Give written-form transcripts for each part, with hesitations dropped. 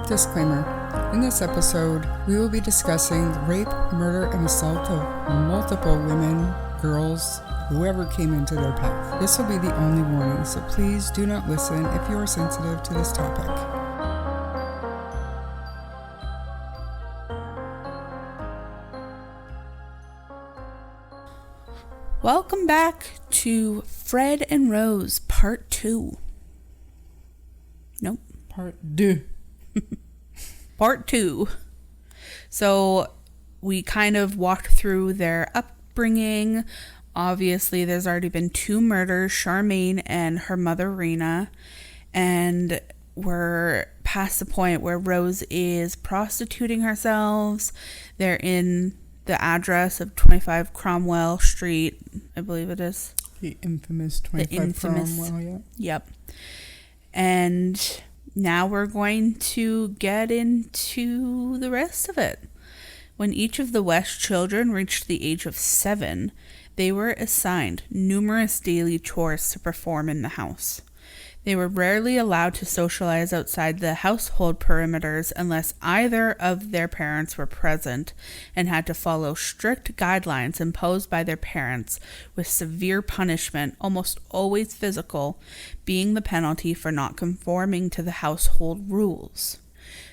Disclaimer. In this episode, we will be discussing the rape, murder, and assault of multiple women, girls, whoever came into their path. This will be the only warning, so please do not listen if you are sensitive to this topic. Welcome back to Fred and Rose Part 2. Nope. Part 2. Part 2. So we kind of walked through their upbringing. Obviously, there's already been 2 murders, Charmaine and her mother, Rena. And we're past the point where Rose is prostituting herself. They're in the address of 25 Cromwell Street, I believe it is. The infamous 25 Cromwell, yeah. Yep. And now we're going to get into the rest of it. When each of the West children reached the age of 7, they were assigned numerous daily chores to perform in the house. They were rarely allowed to socialize outside the household perimeters unless either of their parents were present and had to follow strict guidelines imposed by their parents, with severe punishment, almost always physical, being the penalty for not conforming to the household rules.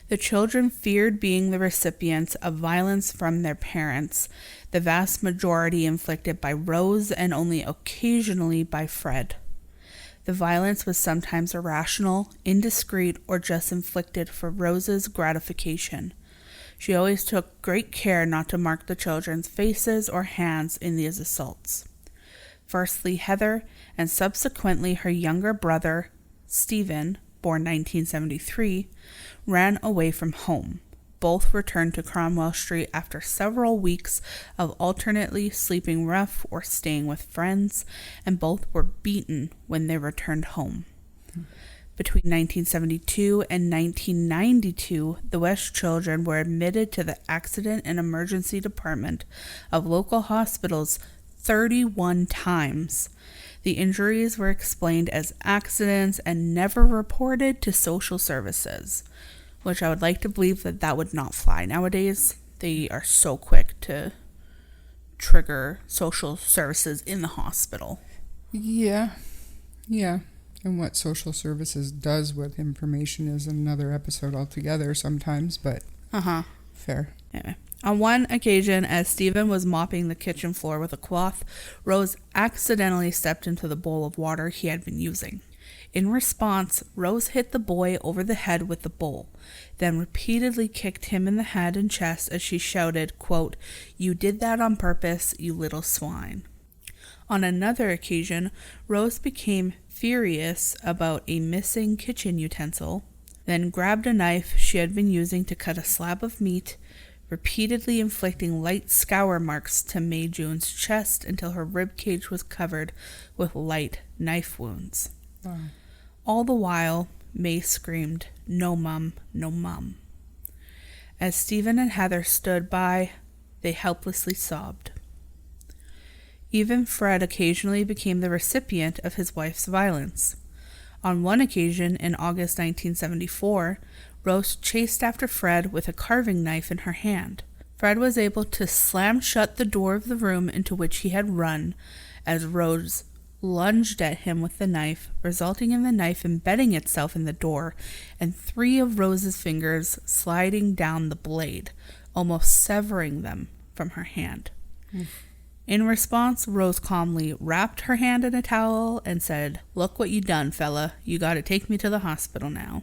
The children feared being the recipients of violence from their parents, the vast majority inflicted by Rose and only occasionally by Fred. The violence was sometimes irrational, indiscreet, or just inflicted for Rose's gratification. She always took great care not to mark the children's faces or hands in these assaults. Firstly, Heather, and subsequently her younger brother, Stephen, born 1973, ran away from home. Both returned to Cromwell Street after several weeks of alternately sleeping rough or staying with friends, and both were beaten when they returned home. Between 1972 and 1992, the West children were admitted to the Accident and Emergency Department of local hospitals 31 times. The injuries were explained as accidents and never reported to social services, which I would like to believe that would not fly nowadays. They are so quick to trigger social services in the hospital. Yeah. And what social services does with information is another episode altogether sometimes, but fair. Anyway. On one occasion, as Stephen was mopping the kitchen floor with a cloth, Rose accidentally stepped into the bowl of water he had been using. In response, Rose hit the boy over the head with the bowl, then repeatedly kicked him in the head and chest as she shouted, quote, "You did that on purpose, you little swine." On another occasion, Rose became furious about a missing kitchen utensil, then grabbed a knife she had been using to cut a slab of meat, repeatedly inflicting light scour marks to May June's chest until her ribcage was covered with light knife wounds. Wow. All the while, May screamed, "No, Mum, no, Mum." As Stephen and Heather stood by, they helplessly sobbed. Even Fred occasionally became the recipient of his wife's violence. On one occasion, in August 1974, Rose chased after Fred with a carving knife in her hand. Fred was able to slam shut the door of the room into which he had run as Rose lunged at him with the knife, resulting in the knife embedding itself in the door and 3 of Rose's fingers sliding down the blade, almost severing them from her hand. In response, Rose calmly wrapped her hand in a towel and said, "Look what you done, fella. You gotta take me to the hospital now."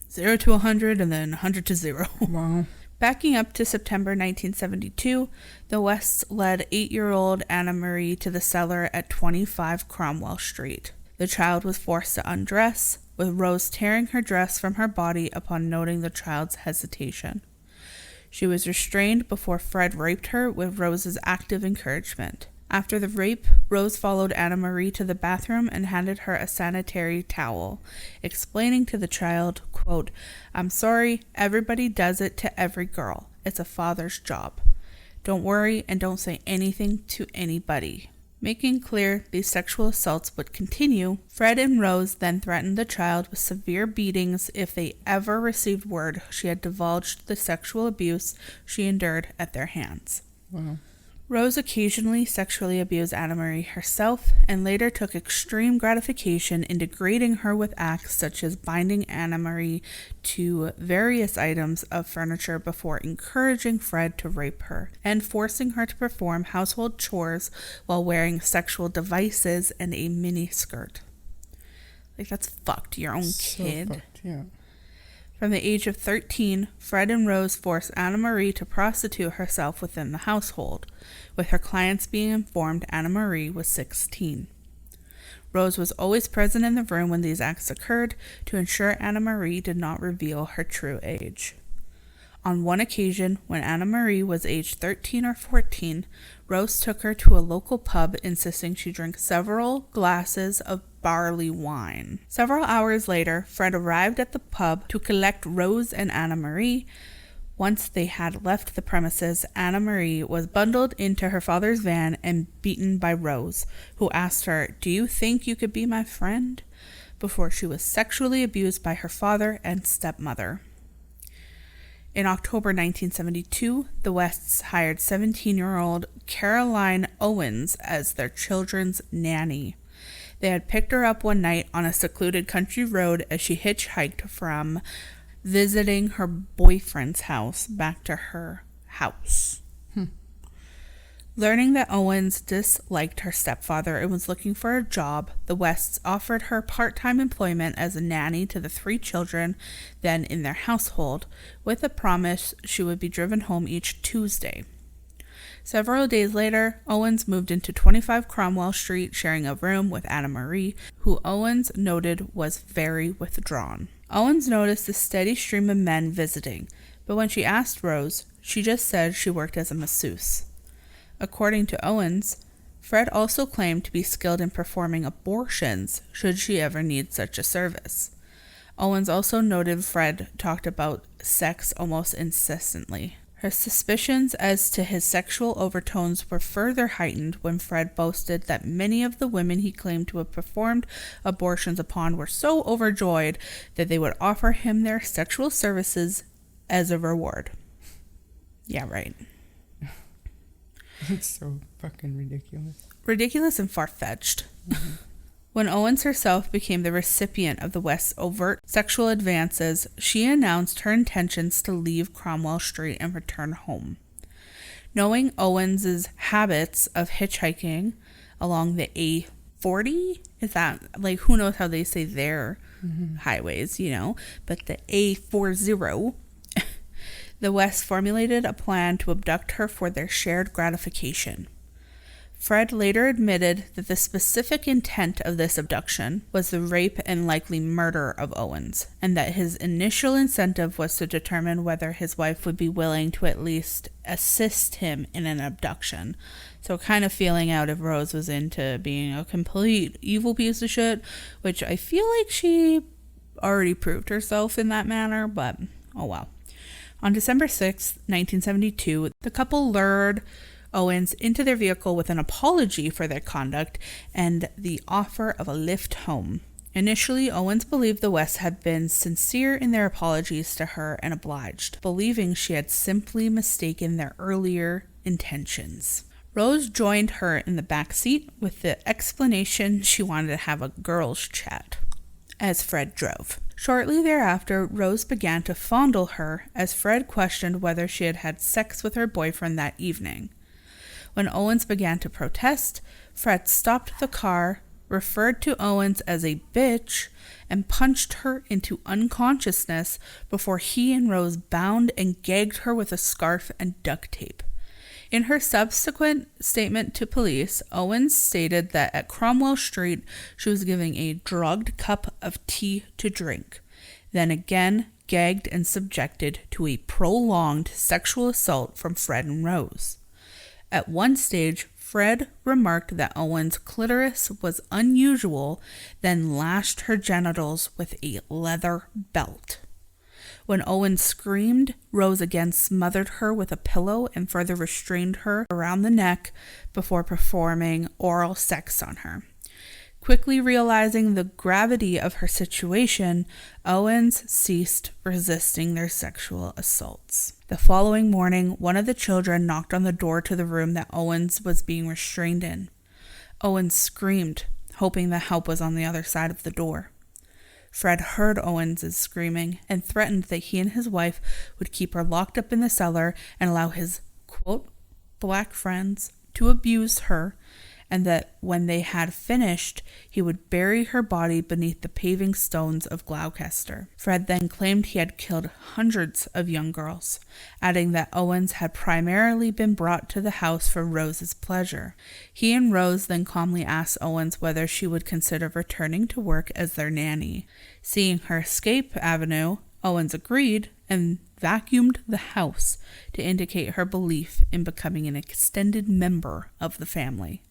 0 to 100 and then 100 to 0. Wow. Backing up to September 1972, the Wests led 8-year-old Anna Marie to the cellar at 25 Cromwell Street. The child was forced to undress, with Rose tearing her dress from her body upon noting the child's hesitation. She was restrained before Fred raped her with Rose's active encouragement. After the rape, Rose followed Anna Marie to the bathroom and handed her a sanitary towel, explaining to the child, quote, "I'm sorry, everybody does it to every girl. It's a father's job. Don't worry and don't say anything to anybody." Making clear these sexual assaults would continue, Fred and Rose then threatened the child with severe beatings if they ever received word she had divulged the sexual abuse she endured at their hands. Wow. Rose occasionally sexually abused Anna Marie herself and later took extreme gratification in degrading her with acts such as binding Anna Marie to various items of furniture before encouraging Fred to rape her and forcing her to perform household chores while wearing sexual devices and a miniskirt. Like, that's fucked. Your own kid. Fucked, yeah. From the age of 13, Fred and Rose forced Anna Marie to prostitute herself within the household, with her clients being informed Anna Marie was 16. Rose was always present in the room when these acts occurred to ensure Anna Marie did not reveal her true age. On one occasion, when Anna Marie was aged 13 or 14, Rose took her to a local pub, insisting she drink several glasses of barley wine. Several hours later, Fred arrived at the pub to collect Rose and Anna Marie. Once they had left the premises, Anna Marie was bundled into her father's van and beaten by Rose, who asked her, "Do you think you could be my friend?" before she was sexually abused by her father and stepmother. In October 1972, the Wests hired 17-year-old Caroline Owens as their children's nanny. They had picked her up one night on a secluded country road as she hitchhiked from visiting her boyfriend's house back to her house. Learning that Owens disliked her stepfather and was looking for a job, the Wests offered her part-time employment as a nanny to the 3 children then in their household, with a promise she would be driven home each Tuesday. Several days later, Owens moved into 25 Cromwell Street, sharing a room with Anna Marie, who Owens noted was very withdrawn. Owens noticed a steady stream of men visiting, but when she asked Rose, she just said she worked as a masseuse. According to Owens, Fred also claimed to be skilled in performing abortions should she ever need such a service. Owens also noted Fred talked about sex almost incessantly. Her suspicions as to his sexual overtones were further heightened when Fred boasted that many of the women he claimed to have performed abortions upon were so overjoyed that they would offer him their sexual services as a reward. Yeah, right. It's so fucking ridiculous. Ridiculous and far-fetched. Mm-hmm. When Owens herself became the recipient of the West's overt sexual advances, she announced her intentions to leave Cromwell Street and return home. Knowing Owens's habits of hitchhiking along the A40, is that, like, who knows how they say their highways, you know, but the A40, the West formulated a plan to abduct her for their shared gratification. Fred later admitted that the specific intent of this abduction was the rape and likely murder of Owens, and that his initial incentive was to determine whether his wife would be willing to at least assist him in an abduction. So kind of feeling out if Rose was into being a complete evil piece of shit, which I feel like she already proved herself in that manner, but oh well. On December 6, 1972, the couple lured Owens into their vehicle with an apology for their conduct and the offer of a lift home. Initially, Owens believed the Wests had been sincere in their apologies to her and obliged, believing she had simply mistaken their earlier intentions. Rose joined her in the back seat with the explanation she wanted to have a girls' chat as Fred drove. Shortly thereafter, Rose began to fondle her as Fred questioned whether she had had sex with her boyfriend that evening. When Owens began to protest, Fred stopped the car, referred to Owens as a bitch, and punched her into unconsciousness before he and Rose bound and gagged her with a scarf and duct tape. In her subsequent statement to police, Owens stated that at Cromwell Street, she was giving a drugged cup of tea to drink, then again gagged and subjected to a prolonged sexual assault from Fred and Rose. At one stage, Fred remarked that Owens' clitoris was unusual, then lashed her genitals with a leather belt. When Owens screamed, Rose again smothered her with a pillow and further restrained her around the neck before performing oral sex on her. Quickly realizing the gravity of her situation, Owens ceased resisting their sexual assaults. The following morning, one of the children knocked on the door to the room that Owens was being restrained in. Owens screamed, hoping that help was on the other side of the door. Fred heard Owens' screaming and threatened that he and his wife would keep her locked up in the cellar and allow his, quote, black friends to abuse her, and that when they had finished, he would bury her body beneath the paving stones of Gloucester. Fred then claimed he had killed hundreds of young girls, adding that Owens had primarily been brought to the house for Rose's pleasure. He and Rose then calmly asked Owens whether she would consider returning to work as their nanny. Seeing her escape avenue, Owens agreed and vacuumed the house to indicate her belief in becoming an extended member of the family.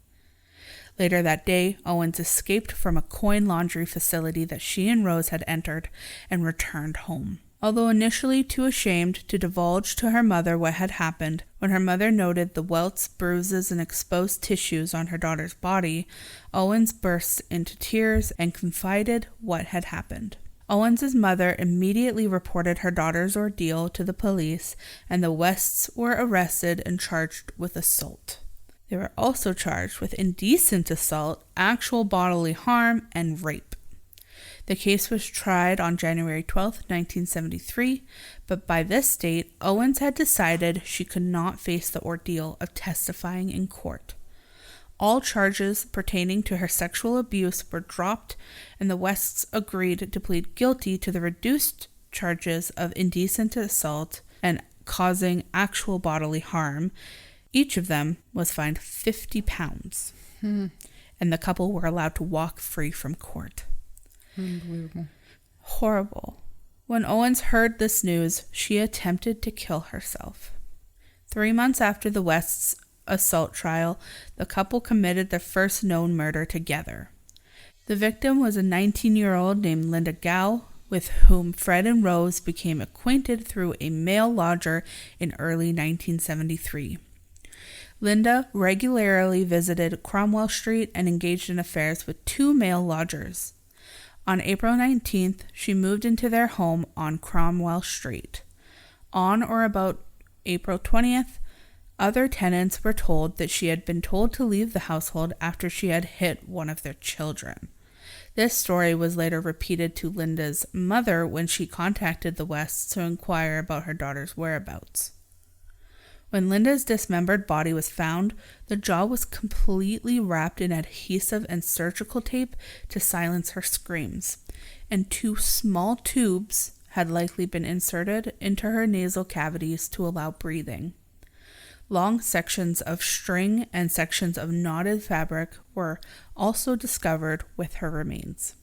Later that day, Owens escaped from a coin laundry facility that she and Rose had entered and returned home. Although initially too ashamed to divulge to her mother what had happened, when her mother noted the welts, bruises, and exposed tissues on her daughter's body, Owens burst into tears and confided what had happened. Owens' mother immediately reported her daughter's ordeal to the police, and the Wests were arrested and charged with assault. They were also charged with indecent assault, actual bodily harm, and rape. The case was tried on January 12, 1973, but by this date, Owens had decided she could not face the ordeal of testifying in court. All charges pertaining to her sexual abuse were dropped, and the Wests agreed to plead guilty to the reduced charges of indecent assault and causing actual bodily harm. Each of them was fined £50, and the couple were allowed to walk free from court. Unbelievable. Horrible. When Owens heard this news, she attempted to kill herself. 3 months after the Wests' assault trial, the couple committed their first known murder together. The victim was a 19-year-old named Linda Gow, with whom Fred and Rose became acquainted through a male lodger in early 1973. Linda regularly visited Cromwell Street and engaged in affairs with 2 male lodgers. On April 19th, she moved into their home on Cromwell Street. On or about April 20th, other tenants were told that she had been told to leave the household after she had hit one of their children. This story was later repeated to Linda's mother when she contacted the Wests to inquire about her daughter's whereabouts. When Linda's dismembered body was found, the jaw was completely wrapped in adhesive and surgical tape to silence her screams, and 2 small tubes had likely been inserted into her nasal cavities to allow breathing. Long sections of string and sections of knotted fabric were also discovered with her remains.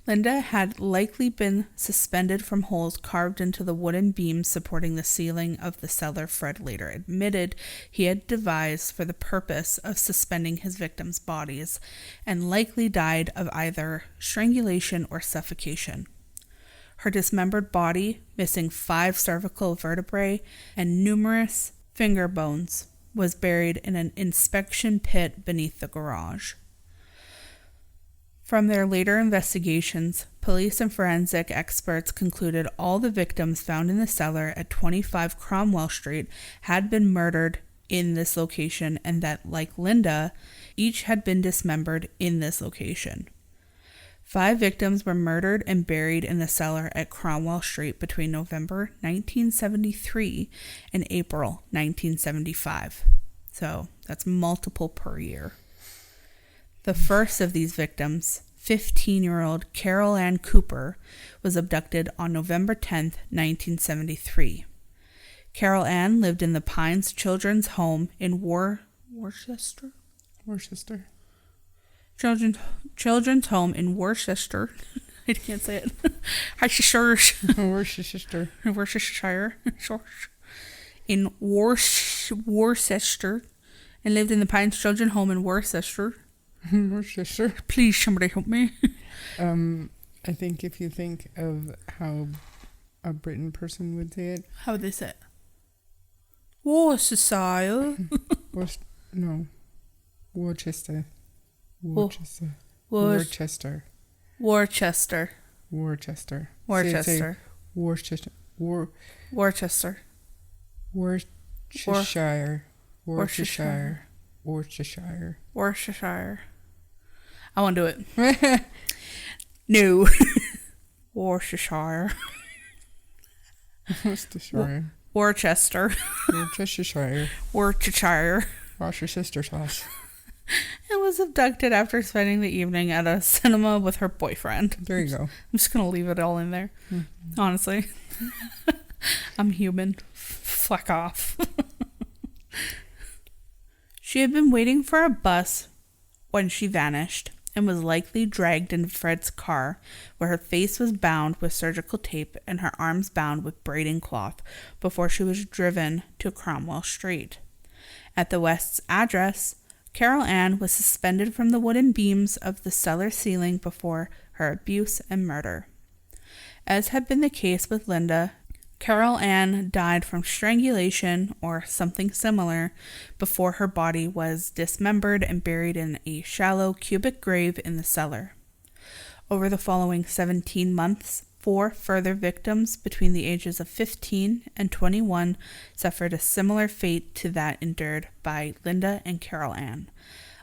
Linda had likely been suspended from holes carved into the wooden beams supporting the ceiling of the cellar Fred later admitted he had devised for the purpose of suspending his victims' bodies, and likely died of either strangulation or suffocation. Her dismembered body, missing 5 cervical vertebrae and numerous finger bones, was buried in an inspection pit beneath the garage. From their later investigations, police and forensic experts concluded all the victims found in the cellar at 25 Cromwell Street had been murdered in this location, and that, like Linda, each had been dismembered in this location. 5 victims were murdered and buried in the cellar at Cromwell Street between November 1973 and April 1975. So that's multiple per year. The first of these victims, 15-year-old Carol Ann Cooper, was abducted on November 10, 1973. Carol Ann lived in the Pines Children's Home in Worcester. Children's Home in Worcester. I can't say it. Worcestershire. In Worcester. And lived in the Pines Children's Home in Worcester. Worcester. Please, somebody help me. I think if you think of how a Britain person would say it. How would they say it? Worcestershire. No. Worcester. Worcester. Worcester. Worcester. Worcester. Worcester. Worcester. Worcester. Worcestershire. Worcestershire. Worcestershire. Worcestershire. I want to do it. No. Worcestershire. Worcestershire. Worcester. Worcestershire. Worcestershire. Wash your sister's house. And was abducted after spending the evening at a cinema with her boyfriend. There you go. I'm just going to leave it all in there. Mm-hmm. Honestly. I'm human. Fuck off. She had been waiting for a bus when she vanished and was likely dragged into Fred's car, where her face was bound with surgical tape and her arms bound with braiding cloth before she was driven to Cromwell Street. At the West's address, Carol Ann was suspended from the wooden beams of the cellar ceiling before her abuse and murder. As had been the case with Linda, Carol Ann died from strangulation or something similar before her body was dismembered and buried in a shallow cubic grave in the cellar. Over the following 17 months, 4 further victims between the ages of 15 and 21 suffered a similar fate to that endured by Linda and Carol Ann.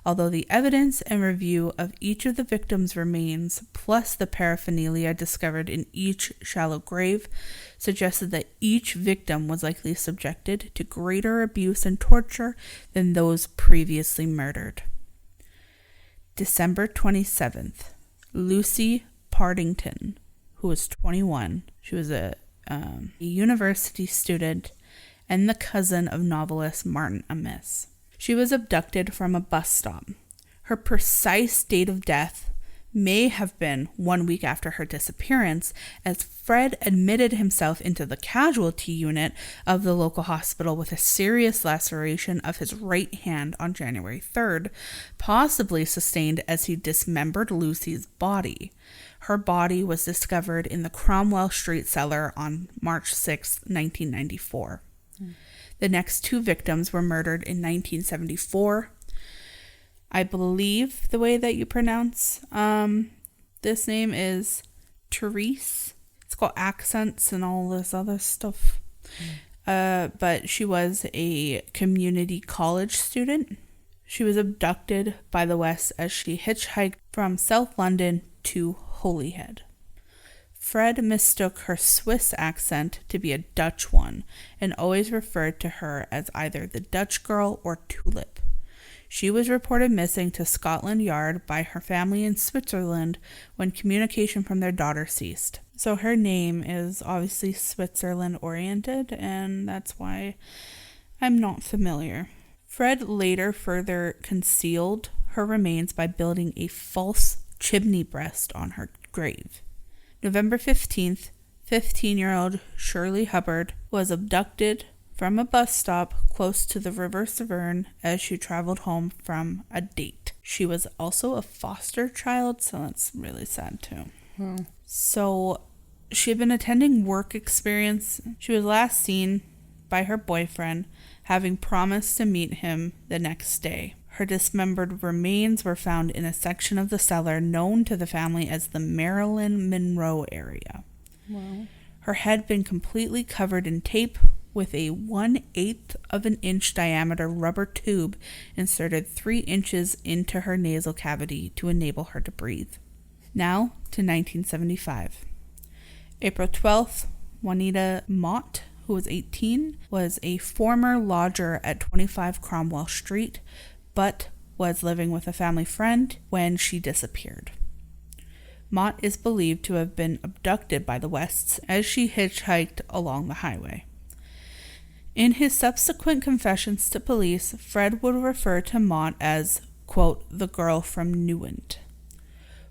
Although the evidence and review of each of the victims' remains, plus the paraphernalia discovered in each shallow grave, suggested that each victim was likely subjected to greater abuse and torture than those previously murdered. December 27th, Lucy Partington, who was 21. She was a university student and the cousin of novelist Martin Amis. She was abducted from a bus stop. Her precise date of death may have been 1 week after her disappearance, as Fred admitted himself into the casualty unit of the local hospital with a serious laceration of his right hand on January 3rd, possibly sustained as he dismembered Lucy's body. Her body was discovered in the Cromwell Street cellar on March 6, 1994. The next 2 victims were murdered in 1974. I believe the way that you pronounce this name is Therese. It's got accents and all this other stuff. But she was a community college student. She was abducted by the West as she hitchhiked from South London to Holyhead. Fred mistook her Swiss accent to be a Dutch one and always referred to her as either the Dutch girl or Tulip. She was reported missing to Scotland Yard by her family in Switzerland when communication from their daughter ceased. So her name is obviously Switzerland oriented, and that's why I'm not familiar. Fred later further concealed her remains by building a false chimney breast on her grave. November 15th, 15-year-old Shirley Hubbard was abducted from a bus stop close to the River Severn as she traveled home from a date. She was also a foster child, so that's really sad too. Wow. So she had been attending work experience. She was last seen by her boyfriend, having promised to meet him the next day. Her dismembered remains were found in a section of the cellar known to the family as the Marilyn Monroe area. Wow. Her head had been completely covered in tape with a 1/8 of an inch diameter rubber tube inserted 3 inches into her nasal cavity to enable her to breathe. Now to 1975. April 12th, Juanita Mott, who was 18, was a former lodger at 25 Cromwell Street, but was living with a family friend when she disappeared. Mott is believed to have been abducted by the Wests as she hitchhiked along the highway. In his subsequent confessions to police, Fred would refer to Mott as, quote, the girl from Newent.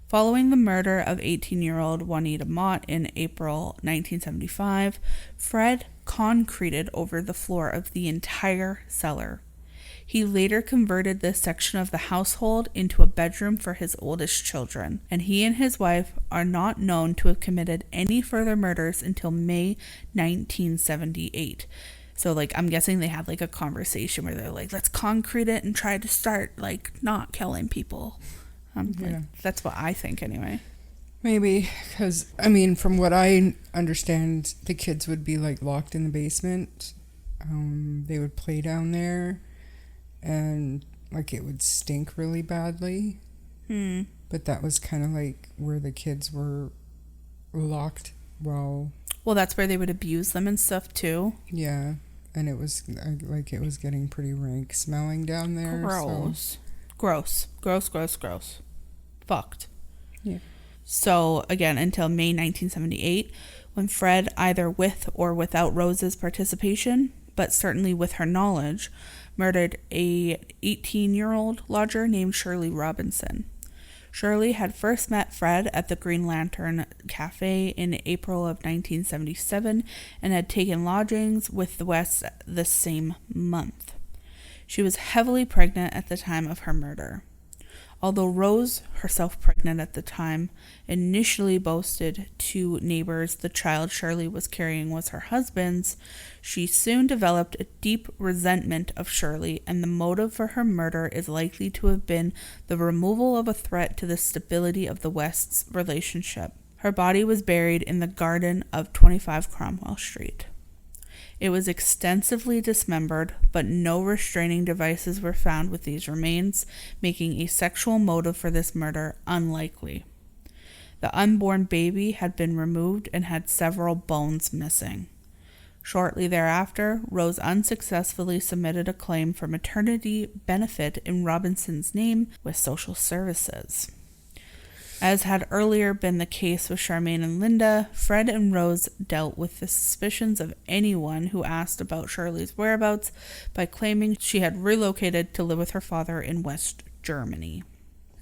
Following the murder of 18-year-old Juanita Mott in April 1975, Fred concreted over the floor of the entire cellar. He later converted this section of the household into a bedroom for his oldest children, and he and his wife are not known to have committed any further murders until May 1978. So, like, I'm guessing they had, like, a conversation where they're like, let's concrete it and try to start, like, not killing people. Like, that's what I think, anyway. Maybe, because, I mean, from what I understand, the kids would be, like, locked in the basement. They would play down there. And, like, it would stink really badly. But that was kind of, like, where the kids were locked while... Well, that's where they would abuse them and stuff, too. Yeah. And it was, like, it was getting pretty rank smelling down there. Gross. So. Gross. Fucked. Yeah. So, again, until May 1978, when Fred, either with or without Rose's participation, but certainly with her knowledge, murdered a 18-year-old lodger named Shirley Robinson. Shirley had first met Fred at the Green Lantern Cafe in April of 1977 and had taken lodgings with the Wests the same month. She was heavily pregnant at the time of her murder. Although Rose, herself pregnant at the time, initially boasted to neighbors the child Shirley was carrying was her husband's, she soon developed a deep resentment of Shirley, and the motive for her murder is likely to have been the removal of a threat to the stability of the Wests' relationship. Her body was buried in the garden of 25 Cromwell Street. It was extensively dismembered, but no restraining devices were found with these remains, making a sexual motive for this murder unlikely. The unborn baby had been removed and had several bones missing. Shortly thereafter, Rose unsuccessfully submitted a claim for maternity benefit in Robinson's name with social services. As had earlier been the case with Charmaine and Linda, Fred and Rose dealt with the suspicions of anyone who asked about Shirley's whereabouts by claiming she had relocated to live with her father in West Germany.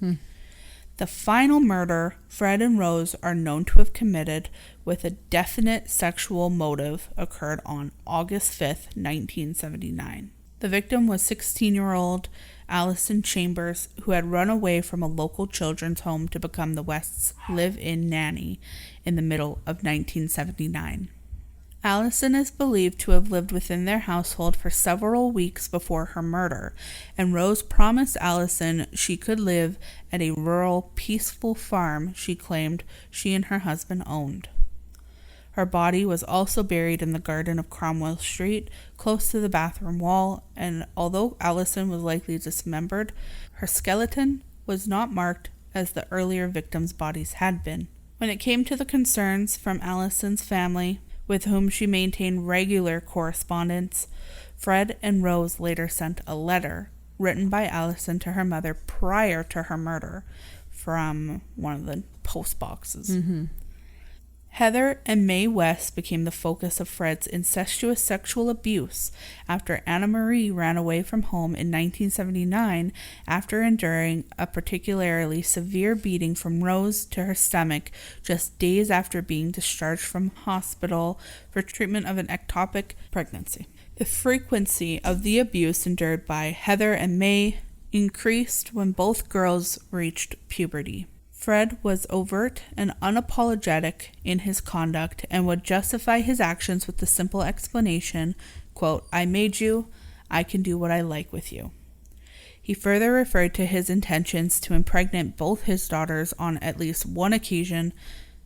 The final murder Fred and Rose are known to have committed with a definite sexual motive occurred on August 5th, 1979. The victim was 16-year-old Allison Chambers, who had run away from a local children's home to become the West's live-in nanny in the middle of 1979. Allison is believed to have lived within their household for several weeks before her murder, and Rose promised Allison she could live at a rural, peaceful farm she claimed she and her husband owned. Her body was also buried in the garden of Cromwell Street, close to the bathroom wall, and although Allison was likely dismembered, her skeleton was not marked as the earlier victims' bodies had been. When it came to the concerns from Allison's family, with whom she maintained regular correspondence, Fred and Rose later sent a letter written by Allison to her mother prior to her murder from one of the post boxes. Heather and Mae West became the focus of Fred's incestuous sexual abuse after Anna Marie ran away from home in 1979 after enduring a particularly severe beating from Rose to her stomach just days after being discharged from hospital for treatment of an ectopic pregnancy. The frequency of the abuse endured by Heather and Mae increased when both girls reached puberty. Fred was overt and unapologetic in his conduct and would justify his actions with the simple explanation, quote, "I made you, I can do what I like with you." He further referred to his intentions to impregnate both his daughters on at least one occasion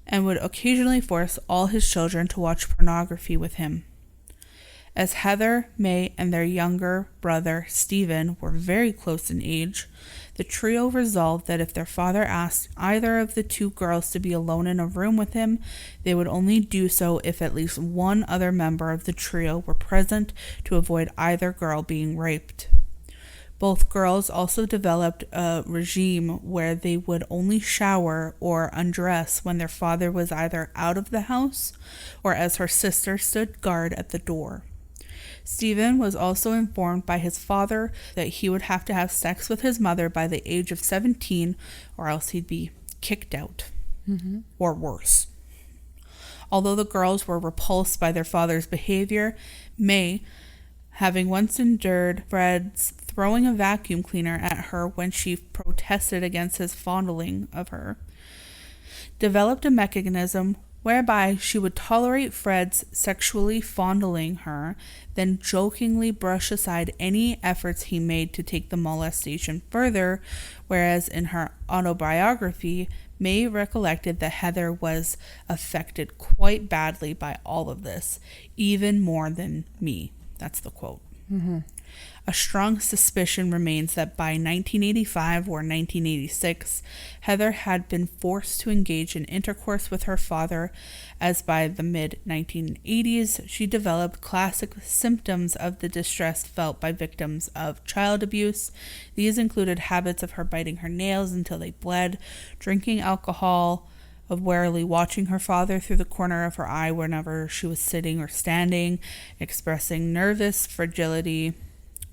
and would occasionally force all his children to watch pornography with him. As Heather, Mae, and their younger brother, Stephen, were very close in age, the trio resolved that if their father asked either of the two girls to be alone in a room with him, they would only do so if at least one other member of the trio were present to avoid either girl being raped. Both girls also developed a regime where they would only shower or undress when their father was either out of the house or as her sister stood guard at the door. Stephen was also informed by his father that he would have to have sex with his mother by the age of 17 or else he'd be kicked out, or worse. Although the girls were repulsed by their father's behavior, Mae having once endured Fred's throwing a vacuum cleaner at her when she protested against his fondling of her, developed a mechanism whereby she would tolerate Fred's sexually fondling her, then jokingly brush aside any efforts he made to take the molestation further, whereas in her autobiography, May recollected that Heather was affected quite badly by all of this, even more than me. That's the quote. Mm-hmm. A strong suspicion remains that by 1985 or 1986, Heather had been forced to engage in intercourse with her father, as by the mid-1980s, she developed classic symptoms of the distress felt by victims of child abuse. These included habits of her biting her nails until they bled, drinking alcohol, of warily watching her father through the corner of her eye whenever she was sitting or standing, expressing nervous fragility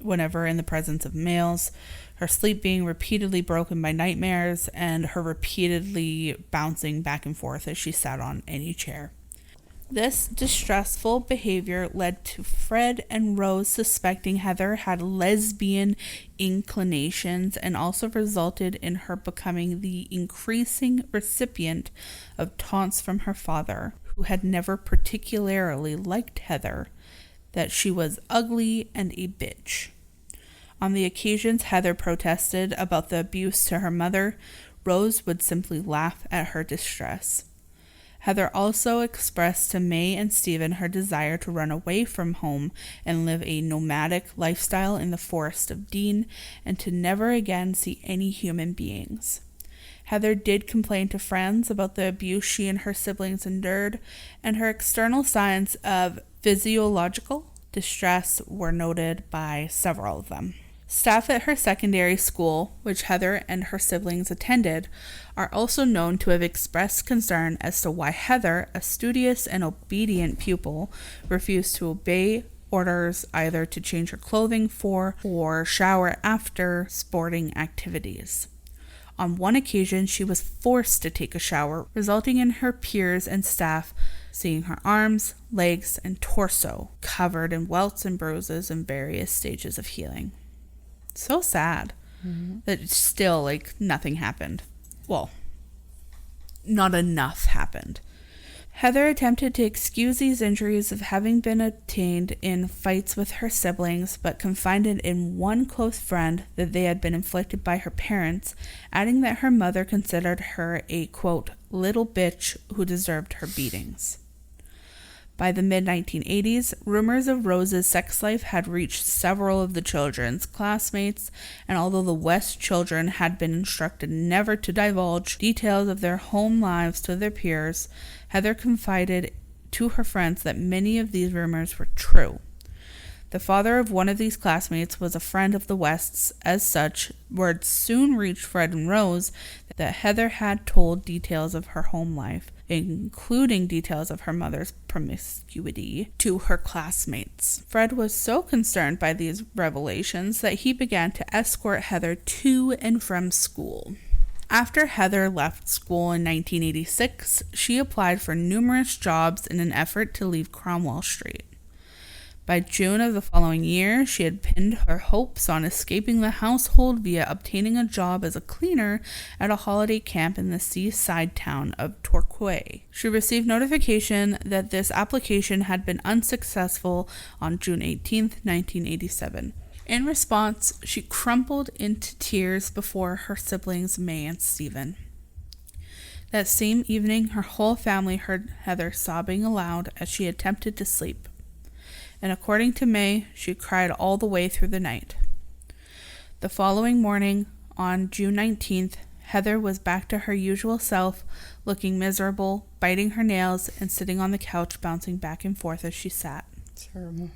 whenever in the presence of males, her sleep being repeatedly broken by nightmares, and her repeatedly bouncing back and forth as she sat on any chair. This distressful behavior led to Fred and Rose suspecting Heather had lesbian inclinations, and also resulted in her becoming the increasing recipient of taunts from her father, who had never particularly liked Heather, that she was ugly and a bitch. On the occasions Heather protested about the abuse to her mother, Rose would simply laugh at her distress. Heather also expressed to May and Stephen her desire to run away from home and live a nomadic lifestyle in the forest of Dean, and to never again see any human beings. Heather did complain to friends about the abuse she and her siblings endured, and her external signs of physiological distress were noted by several of them. Staff at her secondary school, which Heather and her siblings attended, are also known to have expressed concern as to why Heather, a studious and obedient pupil, refused to obey orders either to change her clothing for or shower after sporting activities. On one occasion, she was forced to take a shower, resulting in her peers and staff seeing her arms, legs, and torso covered in welts and bruises in various stages of healing. So sad that still, nothing happened. Well, not enough happened. Heather attempted to excuse these injuries of having been obtained in fights with her siblings, but confided in one close friend that they had been inflicted by her parents, adding that her mother considered her a, quote, little bitch who deserved her beatings. By the mid-1980s, rumors of Rose's sex life had reached several of the children's classmates, and although the West children had been instructed never to divulge details of their home lives to their peers, Heather confided to her friends that many of these rumors were true. The father of one of these classmates was a friend of the West's. As such, word soon reached Fred and Rose that Heather had told details of her home life, including details of her mother's promiscuity, to her classmates. Fred was so concerned by these revelations that he began to escort Heather to and from school. After Heather left school in 1986, she applied for numerous jobs in an effort to leave Cromwell Street. By June of the following year, she had pinned her hopes on escaping the household via obtaining a job as a cleaner at a holiday camp in the seaside town of Torquay. She received notification that this application had been unsuccessful on June 18, 1987. In response, she crumpled into tears before her siblings May and Stephen. That same evening, her whole family heard Heather sobbing aloud as she attempted to sleep, and according to May, she cried all the way through the night. The following morning, on June 19th, Heather was back to her usual self, looking miserable, biting her nails, and sitting on the couch bouncing back and forth as she sat. Terrible.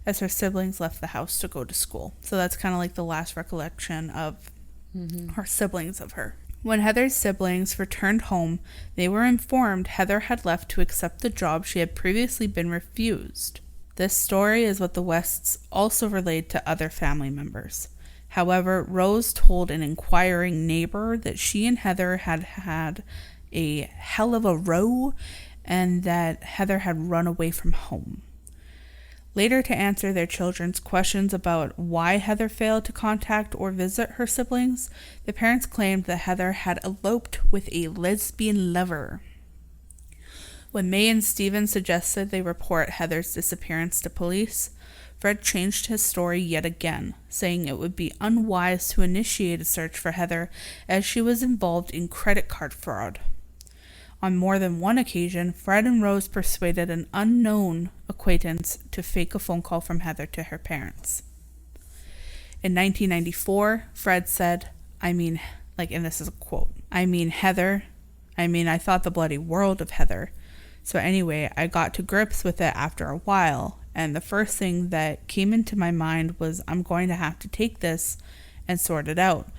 As her siblings left the house to go to school. So that's kind of like the last recollection of her siblings of her. When Heather's siblings returned home, they were informed Heather had left to accept the job she had previously been refused. This story is what the Wests also relayed to other family members. However, Rose told an inquiring neighbor that she and Heather had had a hell of a row and that Heather had run away from home. Later, to answer their children's questions about why Heather failed to contact or visit her siblings, the parents claimed that Heather had eloped with a lesbian lover. When May and Stephen suggested they report Heather's disappearance to police, Fred changed his story yet again, saying it would be unwise to initiate a search for Heather as she was involved in credit card fraud. On more than one occasion, Fred and Rose persuaded an unknown acquaintance to fake a phone call from Heather to her parents. In 1994, Fred said, and this is a quote, Heather, I thought the bloody world of Heather. So anyway, I got to grips with it after a while, and the first thing that came into my mind was I'm going to have to take this and sort it out,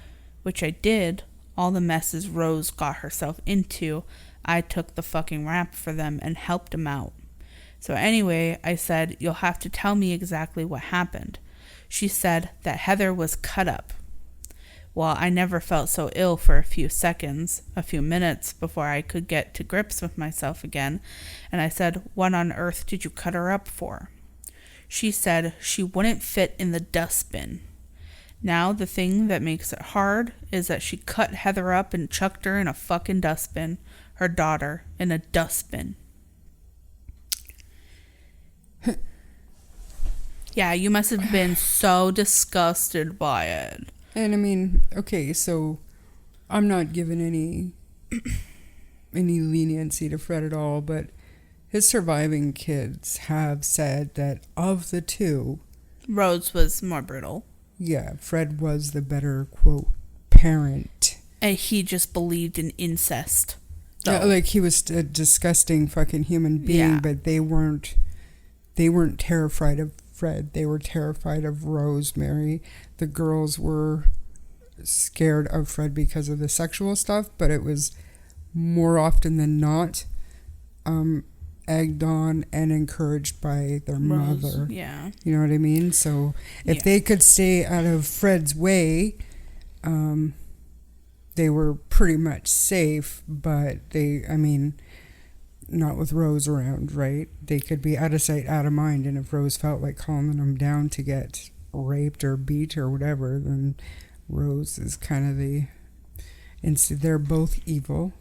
which I did. All the messes Rose got herself into, I took the fucking rap for them and helped them out. So anyway, I said, you'll have to tell me exactly what happened. She said that Heather was cut up. Well, I never felt so ill for a few minutes before I could get to grips with myself again, and I said, what on earth did you cut her up for? She said she wouldn't fit in the dustbin. Now, the thing that makes it hard is that she cut Heather up and chucked her in a fucking dustbin. Her daughter in a dustbin. Yeah, you must have been so disgusted by it. And okay, so I'm not giving any leniency to Fred at all, but his surviving kids have said that of the two, Rose was more brutal. Yeah, Fred was the better, quote, parent. And he just believed in incest. Yeah, he was a disgusting fucking human being, but they weren't terrified of Fred. They were terrified of Rosemary. The girls were scared of Fred because of the sexual stuff, but it was more often than not egged on and encouraged by their mother. Yeah. You know what I mean? So if they could stay out of Fred's way, they were pretty much safe, but not with Rose around, right? They could be out of sight, out of mind, and if Rose felt like calming them down to get raped or beat or whatever, then Rose is kind of they're both evil.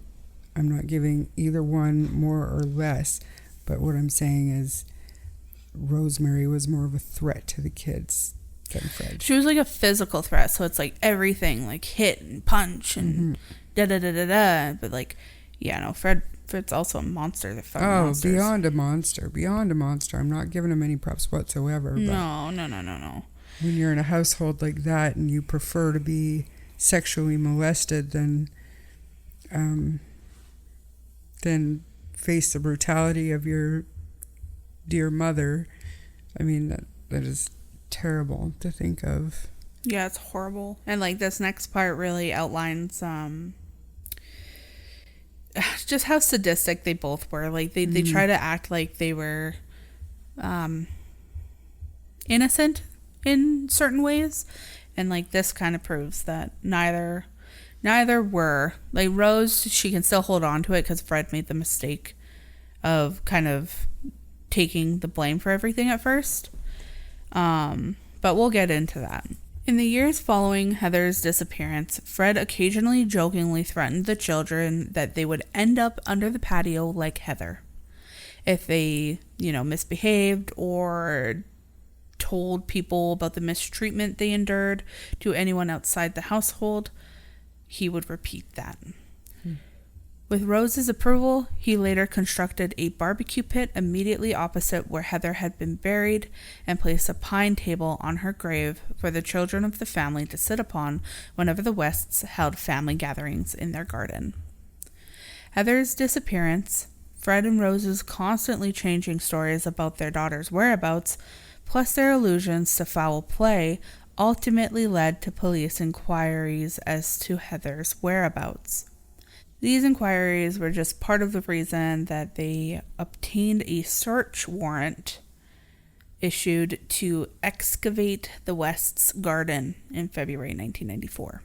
I'm not giving either one more or less, but what I'm saying is Rosemary was more of a threat to the kids than Fred. She was like a physical threat, so it's like everything, like hit and punch and da-da-da-da-da, but Fred's also a monster. Monsters. Beyond a monster. I'm not giving him any props whatsoever. No. When you're in a household like that and you prefer to be sexually molested than face the brutality of your dear mother, that is terrible to think of. Yeah, it's horrible. And this next part really outlines just how sadistic they both were. They try to act like they were innocent in certain ways, and this kind of proves that neither were. Rose, she can still hold on to it because Fred made the mistake of kind of taking the blame for everything at first, but we'll get into that. In the years following Heather's disappearance, Fred occasionally jokingly threatened the children that they would end up under the patio like Heather if they, misbehaved or told people about the mistreatment they endured to anyone outside the household. He would repeat that. With Rose's approval, he later constructed a barbecue pit immediately opposite where Heather had been buried and placed a pine table on her grave for the children of the family to sit upon whenever the Wests held family gatherings in their garden. Heather's disappearance, Fred and Rose's constantly changing stories about their daughter's whereabouts, plus their allusions to foul play, ultimately led to police inquiries as to Heather's whereabouts. These inquiries were just part of the reason that they obtained a search warrant issued to excavate the West's garden in February 1994.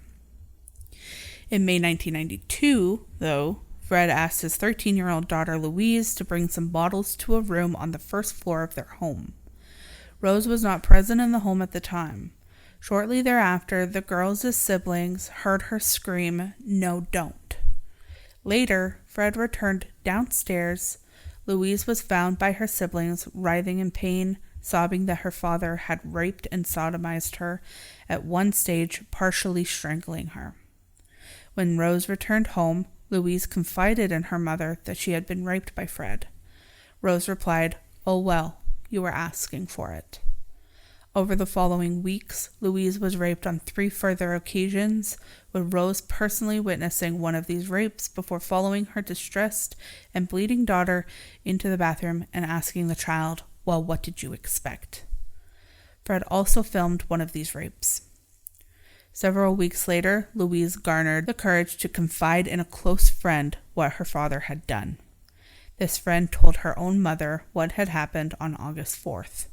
In May 1992, though, Fred asked his 13-year-old daughter Louise to bring some bottles to a room on the first floor of their home. Rose was not present in the home at the time. Shortly thereafter, the girls' siblings heard her scream, "No, don't." Later, Fred returned downstairs. Louise was found by her siblings, writhing in pain, sobbing that her father had raped and sodomized her, at one stage partially strangling her. When Rose returned home, Louise confided in her mother that she had been raped by Fred. Rose replied, "Oh well, you were asking for it." Over the following weeks, Louise was raped on 3 further occasions, with Rose personally witnessing one of these rapes before following her distressed and bleeding daughter into the bathroom and asking the child, "Well, what did you expect?" Fred also filmed one of these rapes. Several weeks later, Louise garnered the courage to confide in a close friend what her father had done. This friend told her own mother what had happened on August 4th.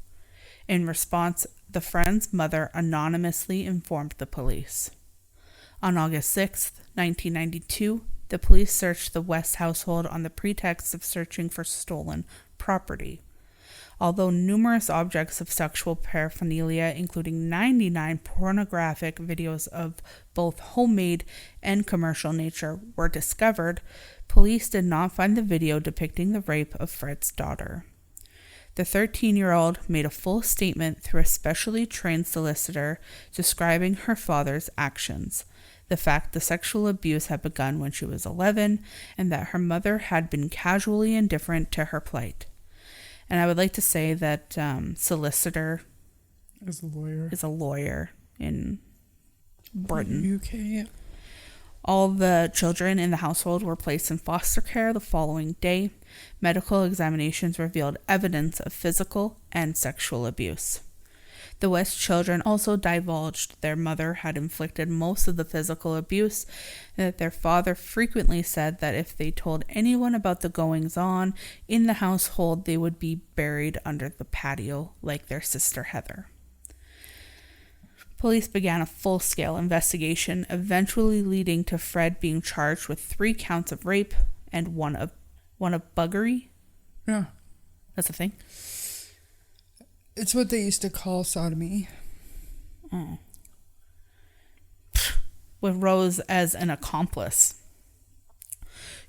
In response, the friend's mother anonymously informed the police. On August 6th, 1992, the police searched the West household on the pretext of searching for stolen property. Although numerous objects of sexual paraphernalia, including 99 pornographic videos of both homemade and commercial nature, were discovered, police did not find the video depicting the rape of Fred's daughter. The 13-year-old made a full statement through a specially trained solicitor describing her father's actions, the fact the sexual abuse had begun when she was 11, and that her mother had been casually indifferent to her plight. And I would like to say that solicitor Is a lawyer in Britain. UK. All the children in the household were placed in foster care the following day. Medical examinations revealed evidence of physical and sexual abuse. The West children also divulged their mother had inflicted most of the physical abuse, and that their father frequently said that if they told anyone about the goings-on in the household, they would be buried under the patio like their sister Heather. Police began a full-scale investigation, eventually leading to Fred being charged with 3 counts of rape and one of buggery. Yeah. That's a thing. It's what they used to call sodomy. Oh. With Rose as an accomplice.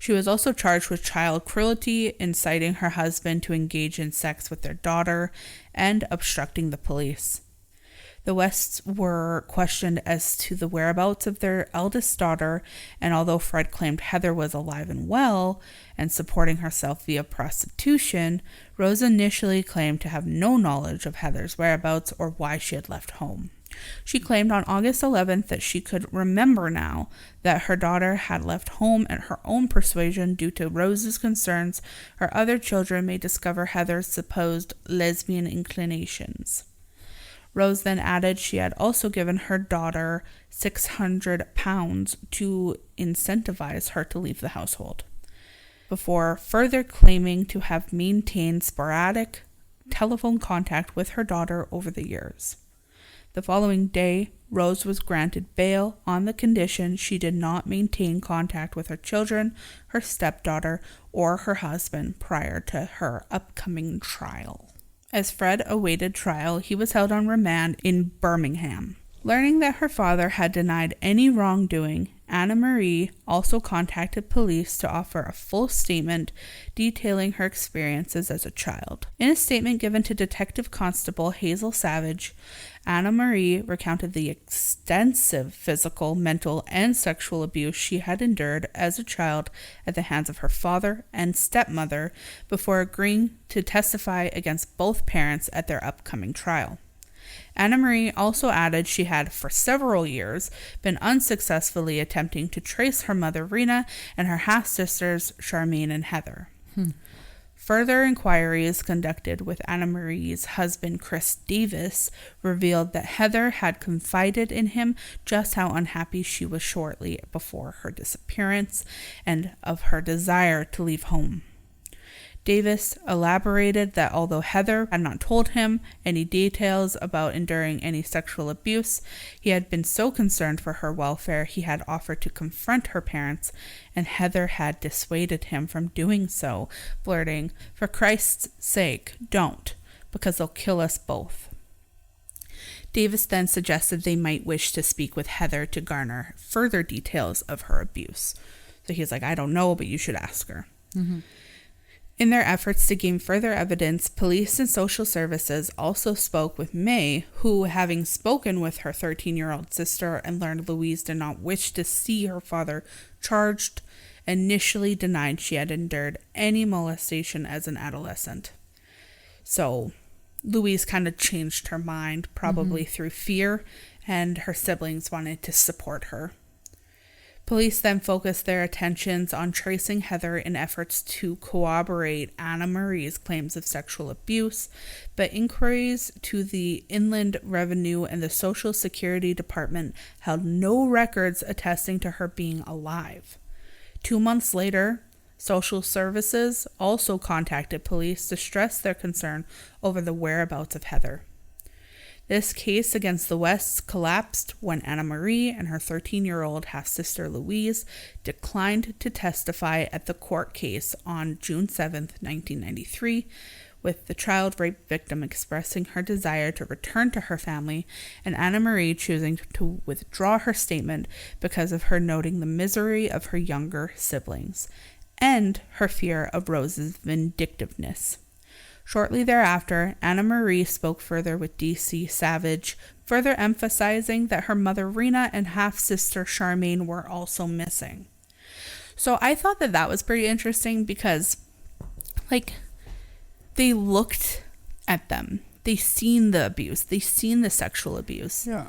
She was also charged with child cruelty, inciting her husband to engage in sex with their daughter, and obstructing the police. The Wests were questioned as to the whereabouts of their eldest daughter, and although Fred claimed Heather was alive and well and supporting herself via prostitution, Rose initially claimed to have no knowledge of Heather's whereabouts or why she had left home. She claimed on August 11th that she could remember now that her daughter had left home at her own persuasion due to Rose's concerns her other children may discover Heather's supposed lesbian inclinations. Rose then added she had also given her daughter £600 to incentivize her to leave the household, before further claiming to have maintained sporadic telephone contact with her daughter over the years. The following day, Rose was granted bail on the condition she did not maintain contact with her children, her stepdaughter, or her husband prior to her upcoming trial. As Fred awaited trial, he was held on remand in Birmingham. Learning that her father had denied any wrongdoing, Anna Marie also contacted police to offer a full statement detailing her experiences as a child. In a statement given to Detective Constable Hazel Savage, Anna Marie recounted the extensive physical, mental, and sexual abuse she had endured as a child at the hands of her father and stepmother before agreeing to testify against both parents at their upcoming trial. Anna Marie also added she had, for several years, been unsuccessfully attempting to trace her mother Rena and her half-sisters Charmaine and Heather. Further inquiries conducted with Anna Marie's husband Chris Davis revealed that Heather had confided in him just how unhappy she was shortly before her disappearance and of her desire to leave home. Davis elaborated that although Heather had not told him any details about enduring any sexual abuse, he had been so concerned for her welfare he had offered to confront her parents, and Heather had dissuaded him from doing so, blurting, "For Christ's sake, don't," because they'll kill us both. Davis then suggested they might wish to speak with Heather to garner further details of her abuse. So he's like, I don't know, but you should ask her. Mm-hmm. In their efforts to gain further evidence, police and social services also spoke with May, who, having spoken with her 13-year-old sister and learned Louise did not wish to see her father charged, initially denied she had endured any molestation as an adolescent. So Louise kind of changed her mind, probably through fear, and her siblings wanted to support her. Police then focused their attentions on tracing Heather in efforts to corroborate Anna Marie's claims of sexual abuse, but inquiries to the Inland Revenue and the Social Security Department held no records attesting to her being alive. 2 months later, Social Services also contacted police to stress their concern over the whereabouts of Heather. This case against the Wests collapsed when Anna Marie and her 13-year-old half-sister Louise declined to testify at the court case on June 7, 1993, with the child rape victim expressing her desire to return to her family and Anna Marie choosing to withdraw her statement because of her noting the misery of her younger siblings and her fear of Rose's vindictiveness. Shortly thereafter, Anna Marie spoke further with D.C. Savage, further emphasizing that her mother Rena and half-sister Charmaine were also missing. So I thought that was pretty interesting because, they looked at them. They seen the abuse. They seen the sexual abuse. Yeah.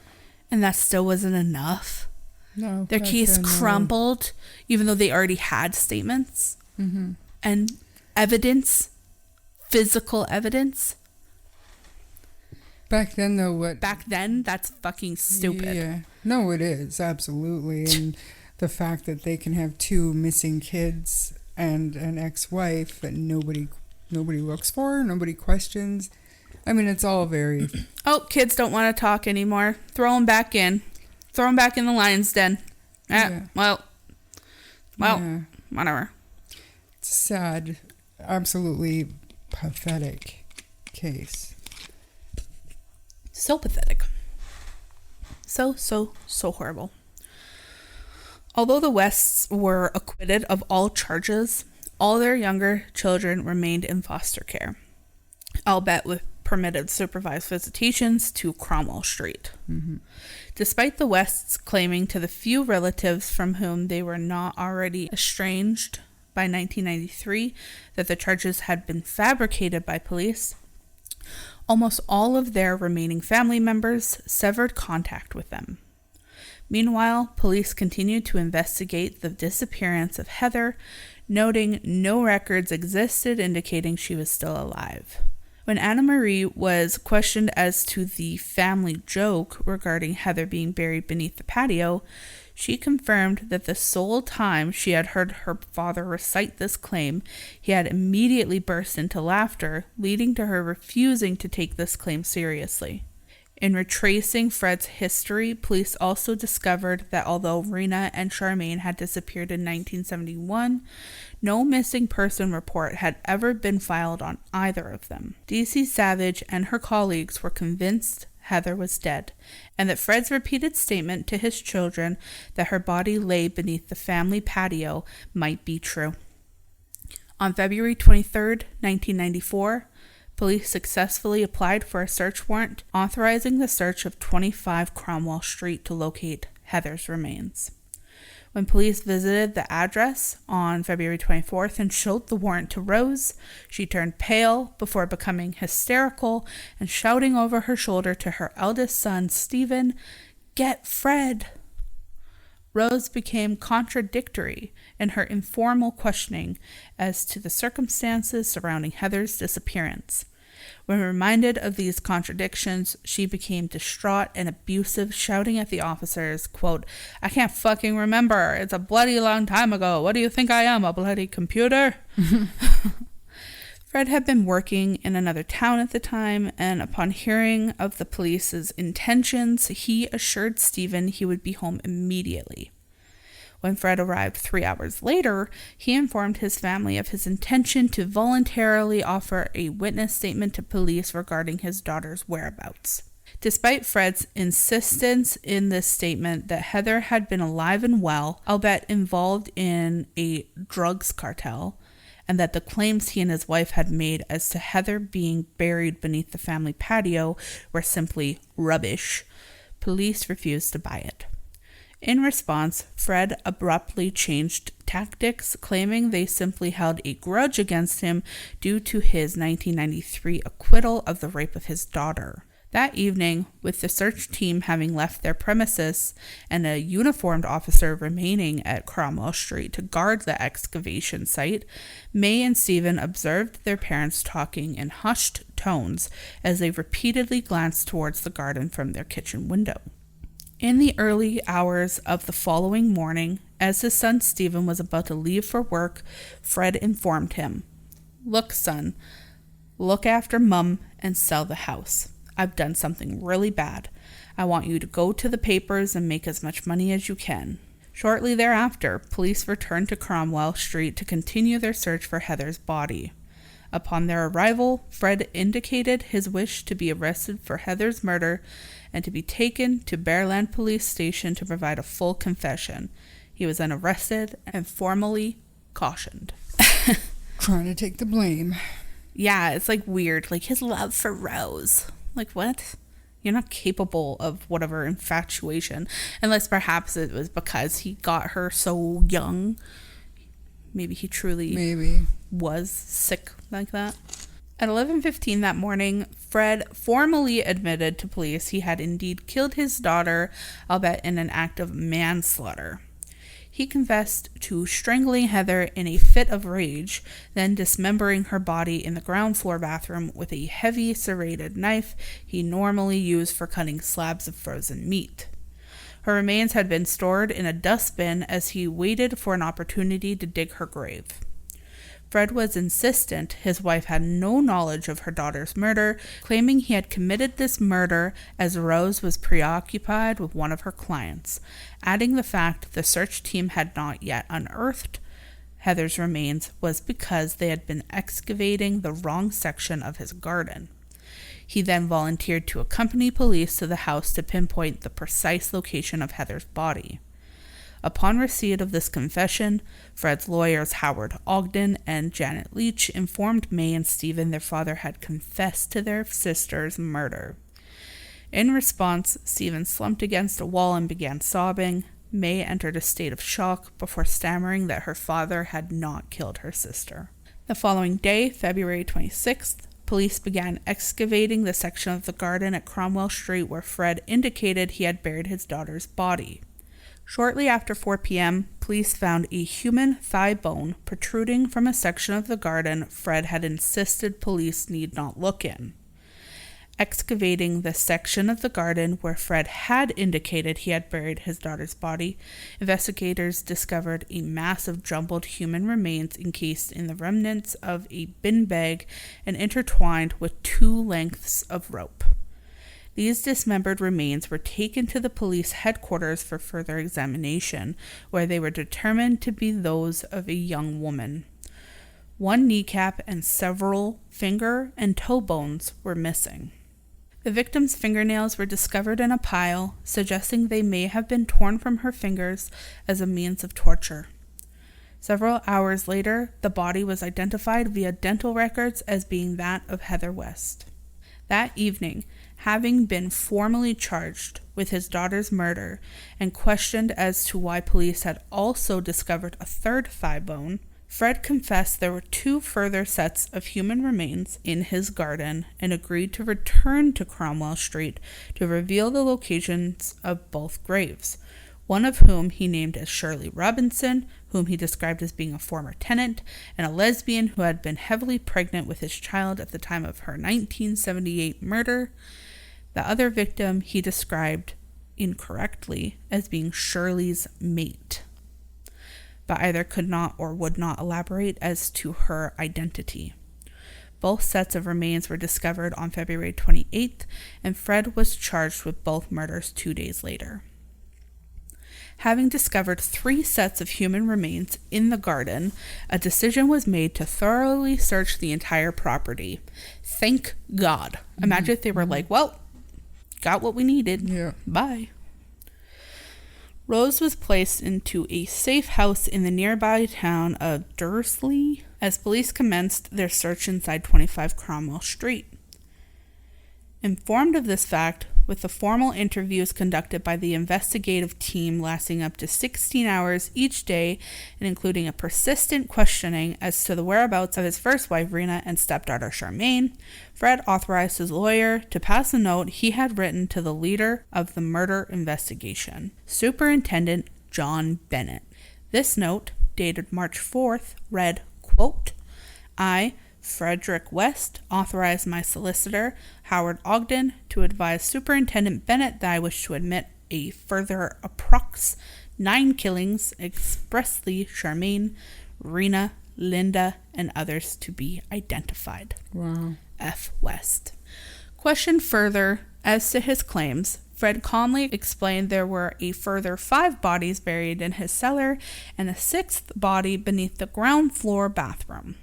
And that still wasn't enough. No. Their case crumbled, even though they already had statements and evidence. Physical evidence. Back then, though, that's fucking stupid. Yeah. No, it is, absolutely. And the fact that they can have 2 missing kids and an ex-wife that nobody looks for, nobody questions. I mean, it's all very... Oh, kids don't want to talk anymore. Throw them back in. Throw them back in the lion's den. Well, yeah. Whatever. It's sad. Absolutely pathetic case. So pathetic. So horrible. Although the Wests were acquitted of all charges, all their younger children remained in foster care, albeit with permitted supervised visitations to Cromwell Street. Despite the Wests claiming to the few relatives from whom they were not already estranged by 1993 that the charges had been fabricated by police, almost all of their remaining family members severed contact with them. Meanwhile, police continued to investigate the disappearance of Heather, noting no records existed indicating she was still alive. When Anna Marie was questioned as to the family joke regarding Heather being buried beneath the patio, she confirmed that the sole time she had heard her father recite this claim, he had immediately burst into laughter, leading to her refusing to take this claim seriously. In retracing Fred's history, police also discovered that although Rena and Charmaine had disappeared in 1971, no missing person report had ever been filed on either of them. D.C. Savage and her colleagues were convinced Heather was dead, and that Fred's repeated statement to his children that her body lay beneath the family patio might be true. On February 23, 1994, police successfully applied for a search warrant authorizing the search of 25 Cromwell Street to locate Heather's remains. When police visited the address on February 24th and showed the warrant to Rose, she turned pale before becoming hysterical and shouting over her shoulder to her eldest son, Stephen, "Get Fred!" Rose became contradictory in her informal questioning as to the circumstances surrounding Heather's disappearance. When reminded of these contradictions, she became distraught and abusive, shouting at the officers, quote, "I can't fucking remember. It's a bloody long time ago. What do you think I am, a bloody computer?" Fred had been working in another town at the time, and upon hearing of the police's intentions, he assured Stephen he would be home immediately. When Fred arrived 3 hours later, he informed his family of his intention to voluntarily offer a witness statement to police regarding his daughter's whereabouts. Despite Fred's insistence in this statement that Heather had been alive and well, albeit involved in a drugs cartel, and that the claims he and his wife had made as to Heather being buried beneath the family patio were simply rubbish, police refused to buy it. In response, Fred abruptly changed tactics, claiming they simply held a grudge against him due to his 1993 acquittal of the rape of his daughter. That evening, with the search team having left their premises and a uniformed officer remaining at Cromwell Street to guard the excavation site, May and Stephen observed their parents talking in hushed tones as they repeatedly glanced towards the garden from their kitchen window. In the early hours of the following morning, as his son Stephen was about to leave for work, Fred informed him, "Look, son, look after Mum and sell the house. I've done something really bad. I want you to go to the papers and make as much money as you can." Shortly thereafter, police returned to Cromwell Street to continue their search for Heather's body. Upon their arrival, Fred indicated his wish to be arrested for Heather's murder and to be taken to Bearland Police Station to provide a full confession. He was then arrested and formally cautioned. Trying to take the blame. Yeah, it's like weird. Like his love for Rose. Like, what? You're not capable of whatever infatuation. Unless perhaps it was because he got her so young. Maybe he truly was sick like that. At 11:15 that morning, Fred formally admitted to police he had indeed killed his daughter, albeit in an act of manslaughter. He confessed to strangling Heather in a fit of rage, then dismembering her body in the ground floor bathroom with a heavy serrated knife he normally used for cutting slabs of frozen meat. Her remains had been stored in a dustbin as he waited for an opportunity to dig her grave. Fred was insistent his wife had no knowledge of her daughter's murder, claiming he had committed this murder as Rose was preoccupied with one of her clients, adding the fact the search team had not yet unearthed Heather's remains was because they had been excavating the wrong section of his garden. He then volunteered to accompany police to the house to pinpoint the precise location of Heather's body. Upon receipt of this confession, Fred's lawyers Howard Ogden and Janet Leach informed May and Stephen their father had confessed to their sister's murder. In response, Stephen slumped against a wall and began sobbing. May entered a state of shock before stammering that her father had not killed her sister. The following day, February 26th, police began excavating the section of the garden at Cromwell Street where Fred indicated he had buried his daughter's body. Shortly after 4 p.m., police found a human thigh bone protruding from a section of the garden Fred had insisted police need not look in. Excavating the section of the garden where Fred had indicated he had buried his daughter's body, investigators discovered a mass of jumbled human remains encased in the remnants of a bin bag and intertwined with 2 lengths of rope. These dismembered remains were taken to the police headquarters for further examination, where they were determined to be those of a young woman. 1 kneecap and several finger and toe bones were missing. The victim's fingernails were discovered in a pile, suggesting they may have been torn from her fingers as a means of torture. Several hours later, the body was identified via dental records as being that of Heather West. That evening, having been formally charged with his daughter's murder and questioned as to why police had also discovered a 3rd thigh bone, Fred confessed there were 2 further sets of human remains in his garden and agreed to return to Cromwell Street to reveal the locations of both graves, one of whom he named as Shirley Robinson, whom he described as being a former tenant, and a lesbian who had been heavily pregnant with his child at the time of her 1978 murder. The other victim he described incorrectly as being Shirley's mate, but either could not or would not elaborate as to her identity. Both sets of remains were discovered on February 28th, and Fred was charged with both murders 2 days later. Having discovered 3 sets of human remains in the garden, a decision was made to thoroughly search the entire property. Thank God. Imagine if they were like, well, got what we needed. Yeah. Bye. Rose was placed into a safe house in the nearby town of Dursley as police commenced their search inside 25 Cromwell Street. Informed of this fact, with the formal interviews conducted by the investigative team lasting up to 16 hours each day and including a persistent questioning as to the whereabouts of his first wife Rena and stepdaughter Charmaine, Fred authorized his lawyer to pass a note he had written to the leader of the murder investigation, Superintendent John Bennett. This note, dated March 4th, read, quote, I, Frederick West, authorized my solicitor, Howard Ogden, to advise Superintendent Bennett that I wish to admit a further approx 9 killings, expressly Charmaine, Rena, Linda, and others to be identified. Wow. F. West. Questioned further as to his claims, Fred calmly explained there were a further 5 bodies buried in his cellar and a 6th body beneath the ground floor bathroom.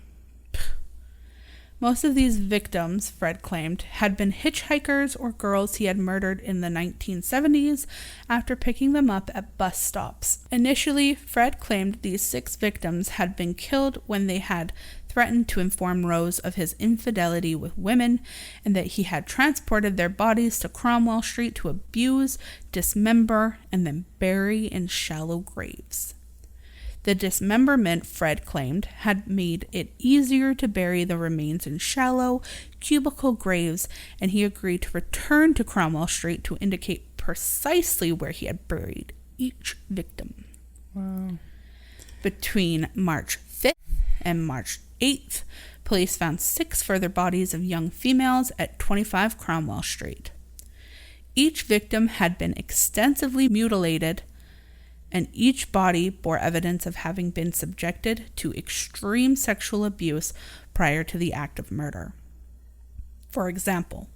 Most of these victims, Fred claimed, had been hitchhikers or girls he had murdered in the 1970s after picking them up at bus stops. Initially, Fred claimed these 6 victims had been killed when they had threatened to inform Rose of his infidelity with women and that he had transported their bodies to Cromwell Street to abuse, dismember, and then bury in shallow graves. The dismemberment, Fred claimed, had made it easier to bury the remains in shallow, cubical graves, and he agreed to return to Cromwell Street to indicate precisely where he had buried each victim. Wow. Between March 5th and March 8th, police found 6 further bodies of young females at 25 Cromwell Street. Each victim had been extensively mutilated, and each body bore evidence of having been subjected to extreme sexual abuse prior to the act of murder. For example,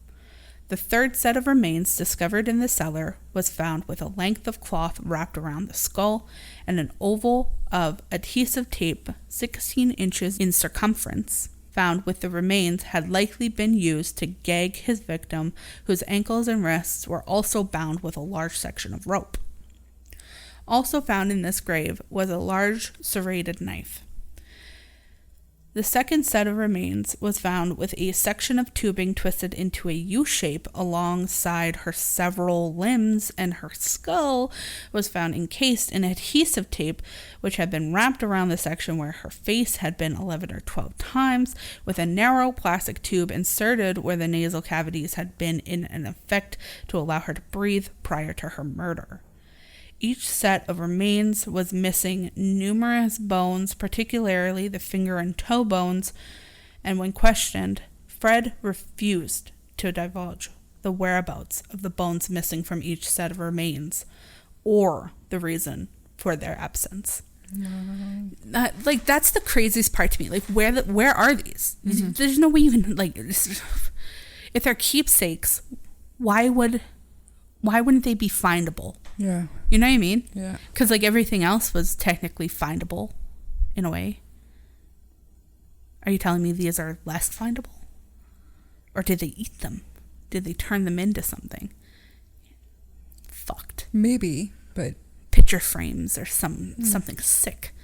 the 3rd set of remains discovered in the cellar was found with a length of cloth wrapped around the skull and an oval of adhesive tape 16 inches in circumference found with the remains had likely been used to gag his victim, whose ankles and wrists were also bound with a large section of rope. Also found in this grave was a large serrated knife. The 2nd set of remains was found with a section of tubing twisted into a U shape alongside her several limbs, and her skull was found encased in adhesive tape which had been wrapped around the section where her face had been 11 or 12 times, with a narrow plastic tube inserted where the nasal cavities had been in an effect to allow her to breathe prior to her murder. Each set of remains was missing numerous bones, particularly the finger and toe bones, and when questioned, Fred refused to divulge the whereabouts of the bones missing from each set of remains or the reason for their absence. No. That's the craziest part to me. Where are these? Mm-hmm. There's no way you can, if they're keepsakes, why wouldn't they be findable? Yeah. You know what I mean? Yeah. Because everything else was technically findable in a way. Are you telling me these are less findable? Or did they eat them? Did they turn them into something? Fucked. Maybe, but... Picture frames or something sick.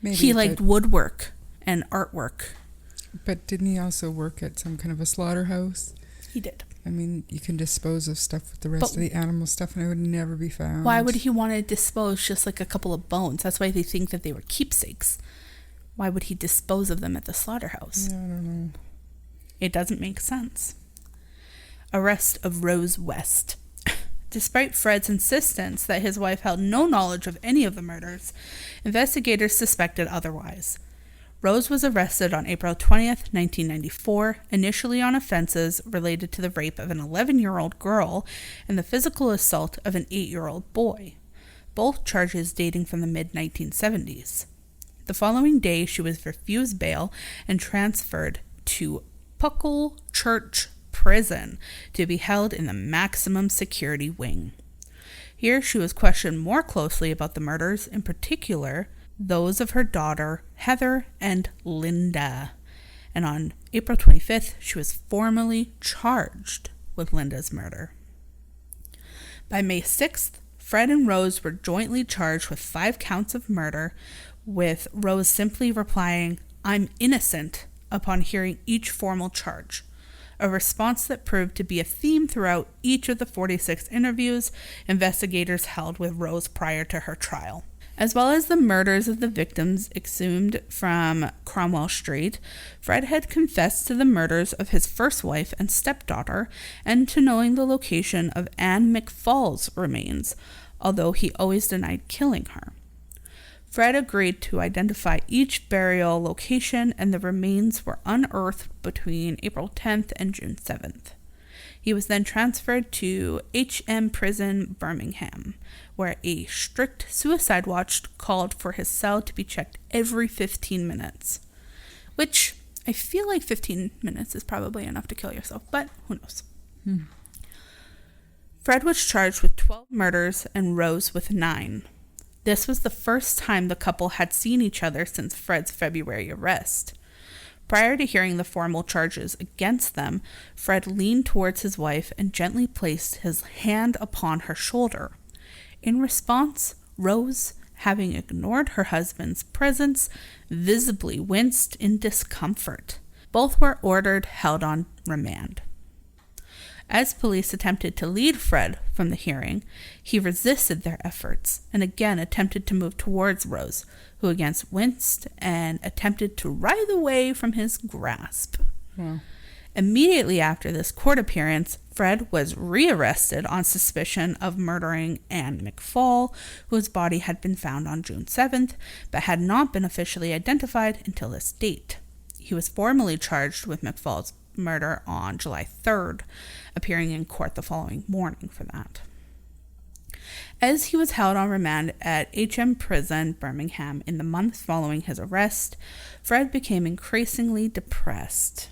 Maybe, he liked woodwork and artwork. But didn't he also work at some kind of a slaughterhouse? He did. I mean, you can dispose of stuff with the rest of the animal stuff and it would never be found. Why would he want to dispose just a couple of bones? That's why they think that they were keepsakes. Why would he dispose of them at the slaughterhouse? Yeah, I don't know. It doesn't make sense. Arrest of Rose West. Despite Fred's insistence that his wife held no knowledge of any of the murders, investigators suspected otherwise. Rose was arrested on April 20th, 1994, initially on offenses related to the rape of an 11-year-old girl and the physical assault of an 8-year-old boy, both charges dating from the mid-1970s. The following day, she was refused bail and transferred to Puckle Church Prison to be held in the maximum security wing. Here she was questioned more closely about the murders, in particular those of her daughter Heather and Linda. And on April 25th, she was formally charged with Linda's murder. By May 6th, Fred and Rose were jointly charged with 5 counts of murder, with Rose simply replying, "I'm innocent," upon hearing each formal charge, a response that proved to be a theme throughout each of the 46 interviews investigators held with Rose prior to her trial. As well as the murders of the victims exhumed from Cromwell Street, Fred had confessed to the murders of his first wife and stepdaughter and to knowing the location of Anne McFall's remains, although he always denied killing her. Fred agreed to identify each burial location, and the remains were unearthed between April 10th and June 7th. He was then transferred to HM Prison, Birmingham, where a strict suicide watch called for his cell to be checked every 15 minutes, which I feel like 15 minutes is probably enough to kill yourself, but who knows. Fred was charged with 12 murders and Rose with 9. This was the first time the couple had seen each other since Fred's February arrest. Prior to hearing the formal charges against them, Fred leaned towards his wife and gently placed his hand upon her shoulder. In response, Rose, having ignored her husband's presence, visibly winced in discomfort. Both were ordered held on remand. As police attempted to lead Fred from the hearing, he resisted their efforts and again attempted to move towards Rose, who again winced and attempted to writhe away from his grasp. Wow. Immediately after this court appearance, Fred was rearrested on suspicion of murdering Anne McFall, whose body had been found on June 7th, but had not been officially identified until this date. He was formally charged with McFall's murder on July 3rd, appearing in court the following morning for that. As he was held on remand at HM Prison, Birmingham, in the months following his arrest, Fred became increasingly depressed.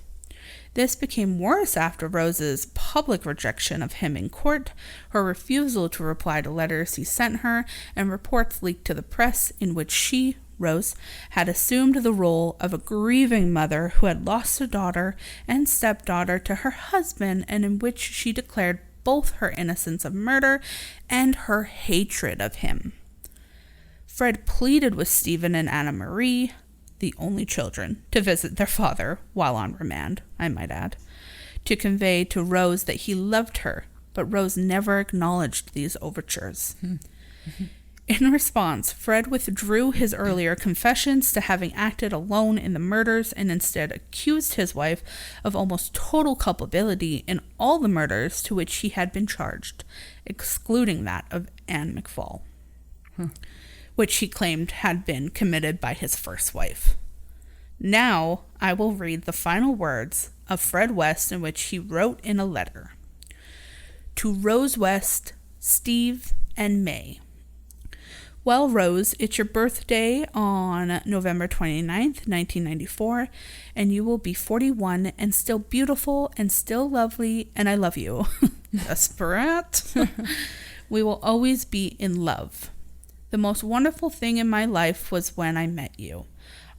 This became worse after Rose's public rejection of him in court, her refusal to reply to letters he sent her, and reports leaked to the press in which she, Rose, had assumed the role of a grieving mother who had lost a daughter and stepdaughter to her husband, and in which she declared both her innocence of murder and her hatred of him. Fred pleaded with Stephen and Anna Marie, the only children, to visit their father while on remand, I might add, to convey to Rose that he loved her, but Rose never acknowledged these overtures. In response, Fred withdrew his earlier confessions to having acted alone in the murders and instead accused his wife of almost total culpability in all the murders to which he had been charged, excluding that of Anne McFall, which he claimed had been committed by his first wife. Now I will read the final words of Fred West, in which he wrote in a letter. To Rose West, Steve, and May. Well, Rose, it's your birthday on November 29th, 1994, and you will be 41 and still beautiful and still lovely, and I love you. Desperate. We will always be in love. The most wonderful thing in my life was when I met you.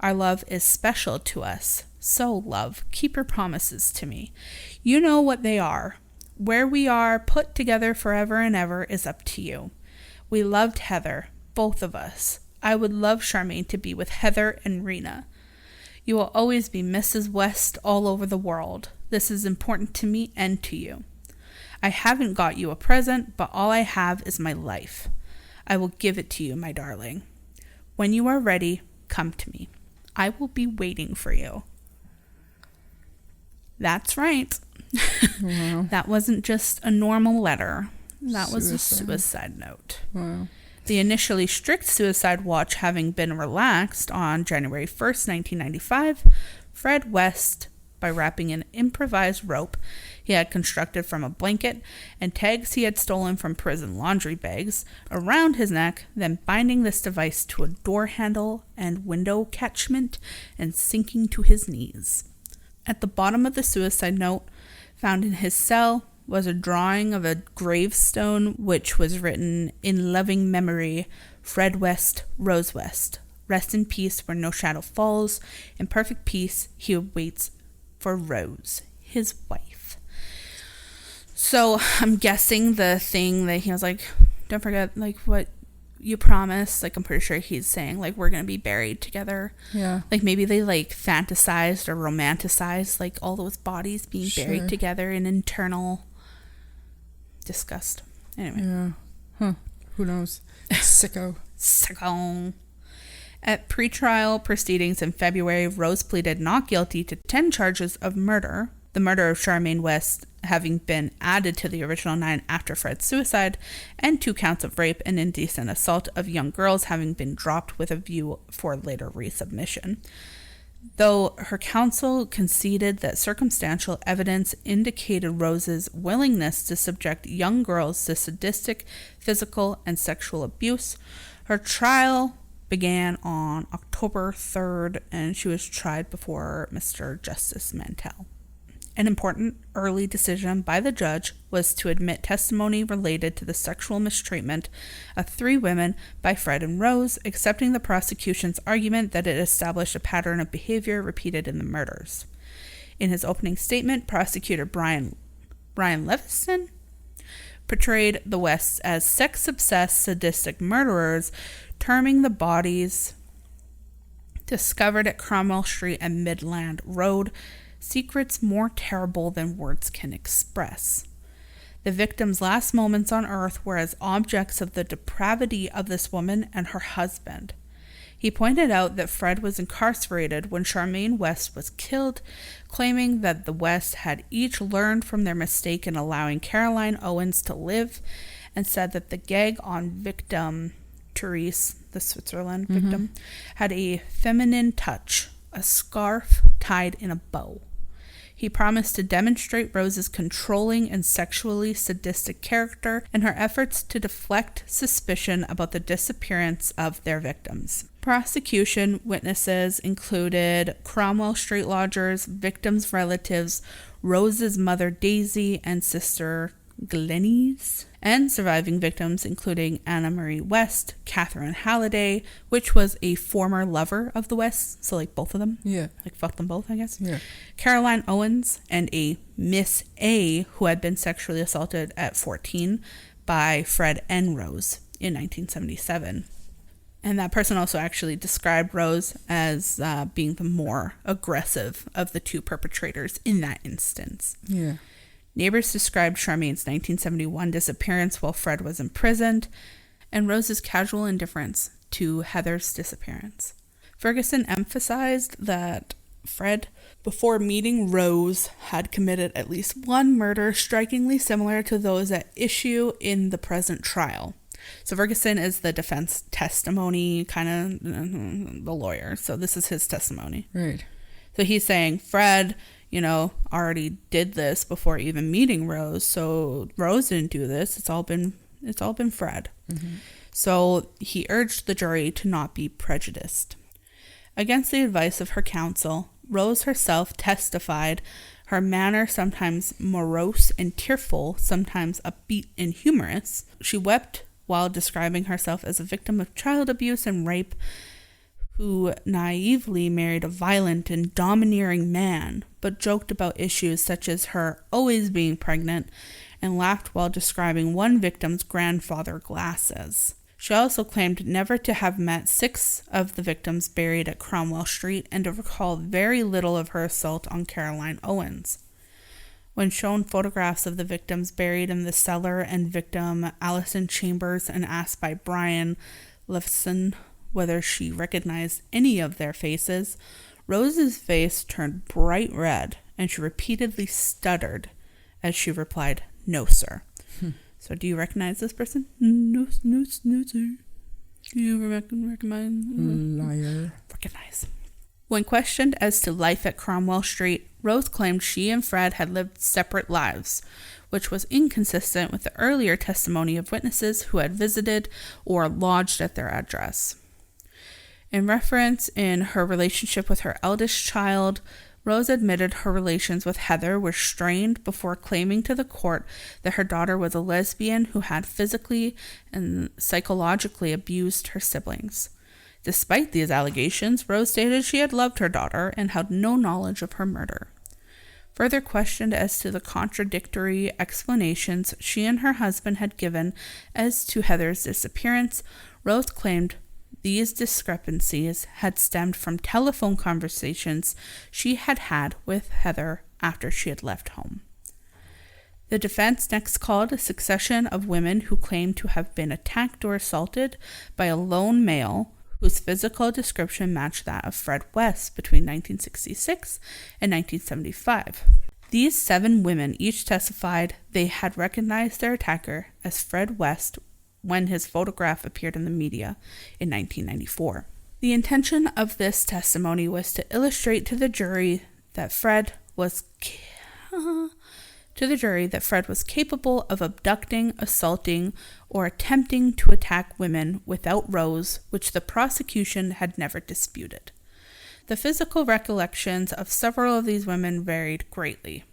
Our love is special to us. So, love, keep your promises to me. You know what they are. Where we are put together forever and ever is up to you. We loved Heather. Both of us. I would love Charmaine to be with Heather and Rena. You will always be Mrs. West all over the world. This is important to me and to you. I haven't got you a present, but all I have is my life. I will give it to you, my darling. When you are ready, come to me. I will be waiting for you. That's right. Wow. That wasn't just a normal letter. That was a suicide note. Wow. The initially strict suicide watch having been relaxed on January 1st, 1995, Fred West, by wrapping an improvised rope he had constructed from a blanket and tags he had stolen from prison laundry bags around his neck, then binding this device to a door handle and window catchment and sinking to his knees. At the bottom of the suicide note, found in his cell, was a drawing of a gravestone which was written, "In loving memory, Fred West, Rose West. Rest in peace where no shadow falls. In perfect peace he waits for Rose, his wife." So I'm guessing the thing that he was like, don't forget like what you promised. Like I'm pretty sure he's saying like we're gonna be buried together. Yeah. Like maybe they like fantasized or romanticized like all those bodies being buried together in internal disgust. Anyway. Yeah. Huh. Who knows? Sicko. Sicko. At pretrial proceedings in February, Rose pleaded not guilty to 10 charges of murder, the murder of Charmaine West having been added to the original 9 after Fred's suicide, and 2 counts of rape and indecent assault of young girls having been dropped with a view for later resubmission. Though her counsel conceded that circumstantial evidence indicated Rose's willingness to subject young girls to sadistic, physical, and sexual abuse, her trial began on October 3rd, and she was tried before Mr. Justice Mantell. An important early decision by the judge was to admit testimony related to the sexual mistreatment of 3 women by Fred and Rose, accepting the prosecution's argument that it established a pattern of behavior repeated in the murders. In his opening statement, prosecutor Brian Levison portrayed the Wests as sex-obsessed, sadistic murderers, terming the bodies discovered at Cromwell Street and Midland Road secrets more terrible than words can express. The victim's last moments on earth were as objects of the depravity of this woman and her husband. He pointed out that Fred was incarcerated when Charmaine West was killed, claiming that the Wests had each learned from their mistake in allowing Caroline Owens to live, and said that the gag on victim Therese, the Switzerland victim, had a feminine touch, a scarf tied in a bow. He promised to demonstrate Rose's controlling and sexually sadistic character and her efforts to deflect suspicion about the disappearance of their victims. Prosecution witnesses included Cromwell Street lodgers, victims' relatives, Rose's mother Daisy and sister Glennies, and surviving victims including Anna Marie West, Catherine Halliday, which was a former lover of the Wests, so like both of them. Yeah. Like fuck them both, I guess. Yeah. Caroline Owens, and a Miss A who had been sexually assaulted at 14 by Fred and Rose in 1977. And that person also actually described Rose as being the more aggressive of the 2 perpetrators in that instance. Yeah. Neighbors described Charmaine's 1971 disappearance while Fred was imprisoned, and Rose's casual indifference to Heather's disappearance. Ferguson emphasized that Fred, before meeting Rose, had committed at least 1 murder strikingly similar to those at issue in the present trial. So Ferguson is the defense testimony, kind of the lawyer. So this is his testimony. Right. So he's saying Fred, already did this before even meeting Rose. So Rose didn't do this. It's all been Fred. Mm-hmm. So he urged the jury to not be prejudiced. Against the advice of her counsel, Rose herself testified her manner sometimes morose and tearful, sometimes upbeat and humorous. She wept while describing herself as a victim of child abuse and rape who naively married a violent and domineering man, but joked about issues such as her always being pregnant and laughed while describing one victim's grandfather glasses. She also claimed never to have met 6 of the victims buried at Cromwell Street and to recall very little of her assault on Caroline Owens. When shown photographs of the victims buried in the cellar and victim Allison Chambers and asked by Brian Levison whether she recognized any of their faces, Rose's face turned bright red and she repeatedly stuttered as she replied, "No, sir." So do you recognize this person? No, sir. Do you recognize? Liar. Recognize. When questioned as to life at Cromwell Street, Rose claimed she and Fred had lived separate lives, which was inconsistent with the earlier testimony of witnesses who had visited or lodged at their address. In reference in her relationship with her eldest child, Rose admitted her relations with Heather were strained before claiming to the court that her daughter was a lesbian who had physically and psychologically abused her siblings. Despite these allegations, Rose stated she had loved her daughter and had no knowledge of her murder. Further questioned as to the contradictory explanations she and her husband had given as to Heather's disappearance, Rose claimed these discrepancies had stemmed from telephone conversations she had had with Heather after she had left home. The defense next called a succession of women who claimed to have been attacked or assaulted by a lone male whose physical description matched that of Fred West between 1966 and 1975. These 7 women each testified they had recognized their attacker as Fred West when his photograph appeared in the media in 1994. The intention of this testimony was to illustrate to the jury that Fred was capable of abducting, assaulting, or attempting to attack women without Rose, which the prosecution had never disputed. The physical recollections of several of these women varied greatly.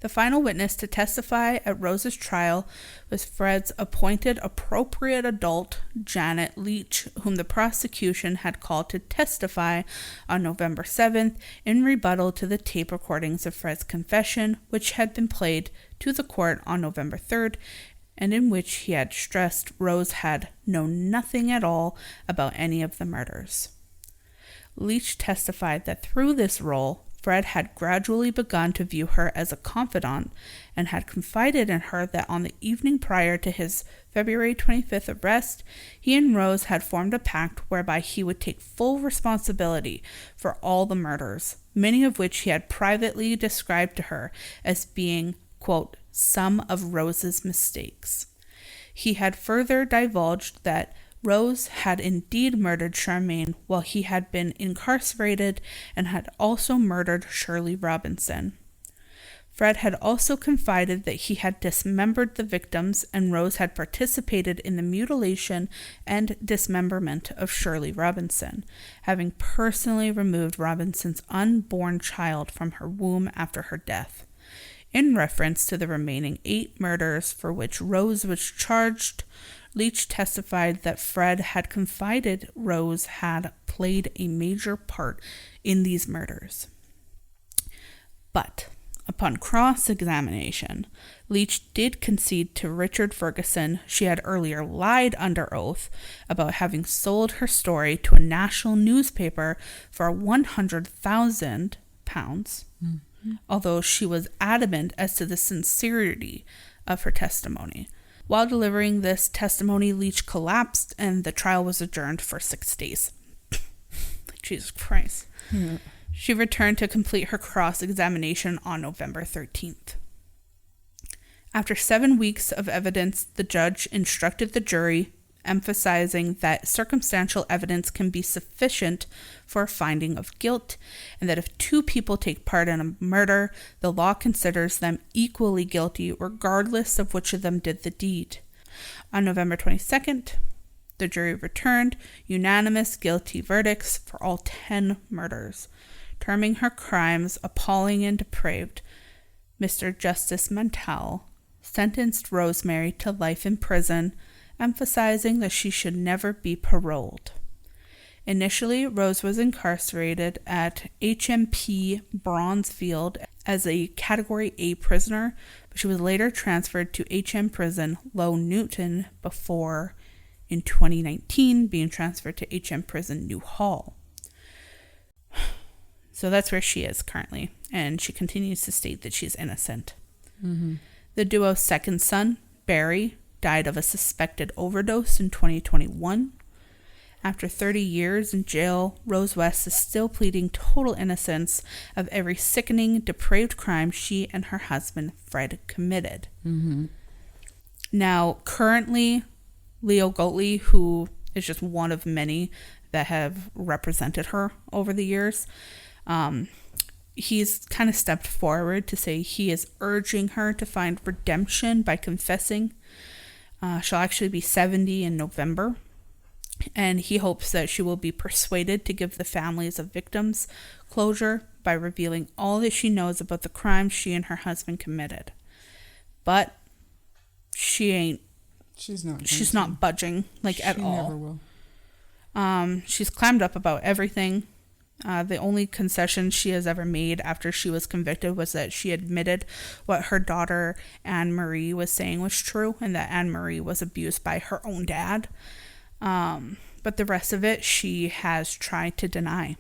The final witness to testify at Rose's trial was Fred's appointed appropriate adult, Janet Leach, whom the prosecution had called to testify on November 7th in rebuttal to the tape recordings of Fred's confession, which had been played to the court on November 3rd, and in which he had stressed Rose had known nothing at all about any of the murders. Leach testified that through this role, Fred had gradually begun to view her as a confidant and had confided in her that on the evening prior to his February 25th arrest, he and Rose had formed a pact whereby he would take full responsibility for all the murders, many of which he had privately described to her as being, quote, some of Rose's mistakes. He had further divulged that Rose had indeed murdered Charmaine while he had been incarcerated and had also murdered Shirley Robinson. Fred had also confided that he had dismembered the victims and Rose had participated in the mutilation and dismemberment of Shirley Robinson, having personally removed Robinson's unborn child from her womb after her death. In reference to the remaining 8 murders for which Rose was charged, Leach testified that Fred had confided Rose had played a major part in these murders. But upon cross-examination, Leach did concede to Richard Ferguson she had earlier lied under oath about having sold her story to a national newspaper for £100,000, although she was adamant as to the sincerity of her testimony. While delivering this testimony, Leach collapsed and the trial was adjourned for 6 days. Jesus Christ. Yeah. She returned to complete her cross-examination on November 13th. After 7 weeks of evidence, the judge instructed the jury, emphasizing that circumstantial evidence can be sufficient for a finding of guilt, and that if 2 people take part in a murder, the law considers them equally guilty regardless of which of them did the deed. On November 22nd, the jury returned unanimous guilty verdicts for all 10 murders, terming her crimes appalling and depraved. Mr. Justice Mantell sentenced Rosemary to life in prison, emphasizing that she should never be paroled. Initially, Rose was incarcerated at HMP Bronzefield as a Category A prisoner, but she was later transferred to HM Prison Low Newton before, in 2019, being transferred to HM Prison New Hall. So that's where she is currently, and she continues to state that she's innocent. Mm-hmm. The duo's second son, Barry, died of a suspected overdose in 2021. After 30 years in jail, Rose West is still pleading total innocence of every sickening, depraved crime she and her husband, Fred, committed. Mm-hmm. Now, currently, Leo Goatley, who is just one of many that have represented her over the years, he's kind of stepped forward to say he is urging her to find redemption by confessing. She'll actually be 70 in November, and he hopes that she will be persuaded to give the families of victims closure by revealing all that she knows about the crimes she and her husband committed. But she's not budging, at all. She never will. She's clammed up about everything. The only concession she has ever made after she was convicted was that she admitted what her daughter Anne-Marie was saying was true, and that Anne-Marie was abused by her own dad. But the rest of it she has tried to deny.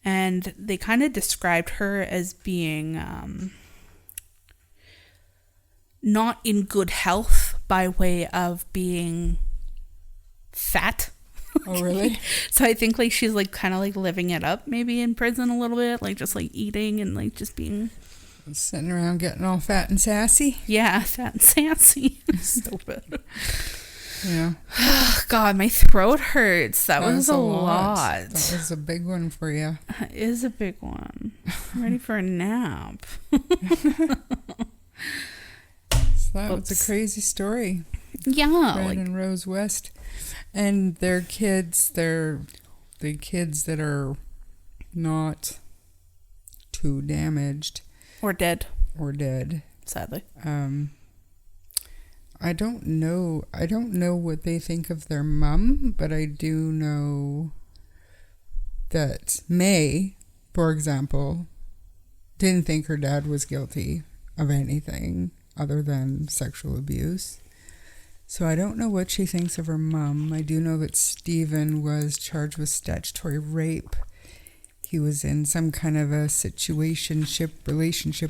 And they kind of described her as being not in good health by way of being fat. Oh, really? So I think she's kind of living it up maybe in prison a little bit, just eating and just being... Sitting around getting all fat and sassy? Yeah, fat and sassy. Stupid. Yeah. God, my throat hurts. That was a lot. That was a big one for you. It is a big one. I'm ready for a nap. So that was a crazy story. Yeah. Fred and Rose West. And their kids, they're the kids that are not too damaged. Or dead. Sadly. I don't know what they think of their mum, but I do know that May, for example, didn't think her dad was guilty of anything other than sexual abuse. So I don't know what she thinks of her mum. I do know that Stephen was charged with statutory rape. He was in some kind of a relationship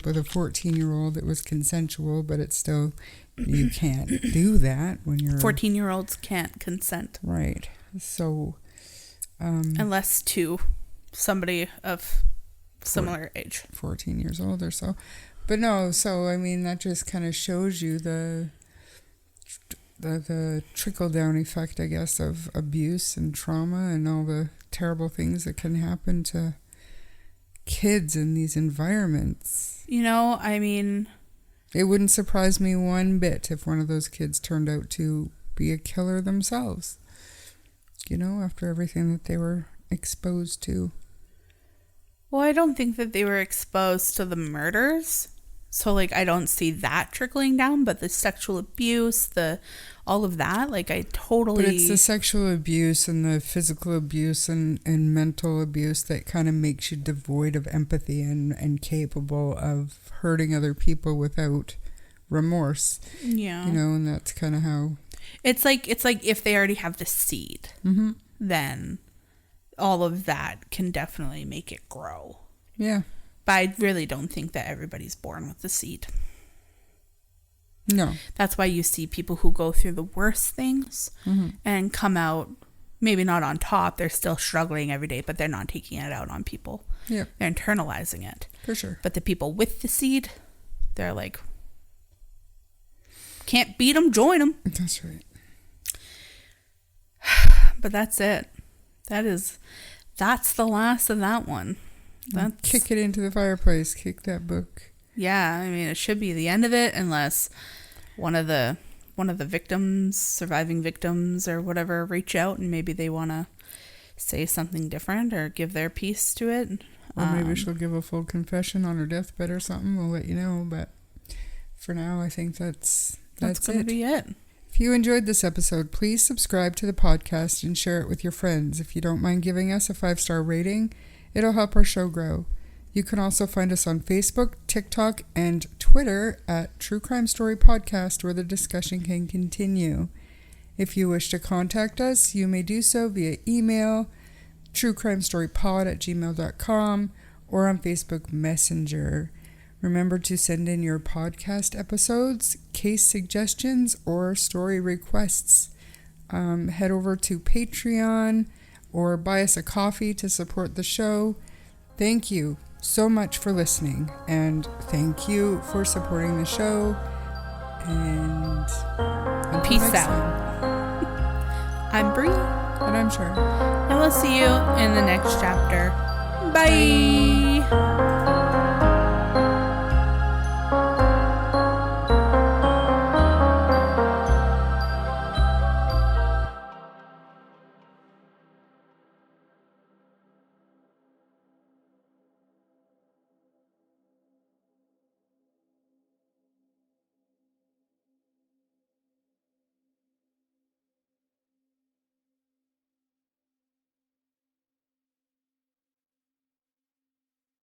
with a 14-year-old that was consensual, but it's still... You can't do that when you're... 14-year-olds can't consent. Right. So... unless to somebody of similar age. 14 years old or so. But no, so, that just kind of shows you the trickle-down effect, I guess, of abuse and trauma and all the terrible things that can happen to kids in these environments. It wouldn't surprise me one bit if one of those kids turned out to be a killer themselves. After everything that they were exposed to. Well, I don't think that they were exposed to the murders. So, I don't see that trickling down, but the sexual abuse, all of that, I totally... But it's the sexual abuse and the physical abuse and mental abuse that kind of makes you devoid of empathy and capable of hurting other people without remorse. Yeah. And that's kind of how... It's like if they already have the seed, then all of that can definitely make it grow. Yeah. But I really don't think that everybody's born with the seed. No. That's why you see people who go through the worst things and come out, maybe not on top. They're still struggling every day, but they're not taking it out on people. Yeah. They're internalizing it. For sure. But the people with the seed, they're can't beat them, join them. That's right. But that's it. That's the last of that one. Kick it into the fireplace. Kick that book. Yeah, it should be the end of it, unless one of the victims, surviving victims or whatever, reach out and maybe they want to say something different or give their piece to it. Or maybe she'll give a full confession on her deathbed or something. We'll let you know. But for now, I think that's going to be it. If you enjoyed this episode, please subscribe to the podcast and share it with your friends. If you don't mind giving us a 5-star rating, it'll help our show grow. You can also find us on Facebook, TikTok, and Twitter at True Crime Story Podcast, where the discussion can continue. If you wish to contact us, you may do so via email, truecrimestorypod@gmail.com, or on Facebook Messenger. Remember to send in your podcast episodes, case suggestions, or story requests. Head over to Patreon or buy us a coffee to support the show. Thank you so much for listening, and thank you for supporting the show. And peace out. I'm Bree. And I'm Sharon. And we'll see you in the next chapter. Bye.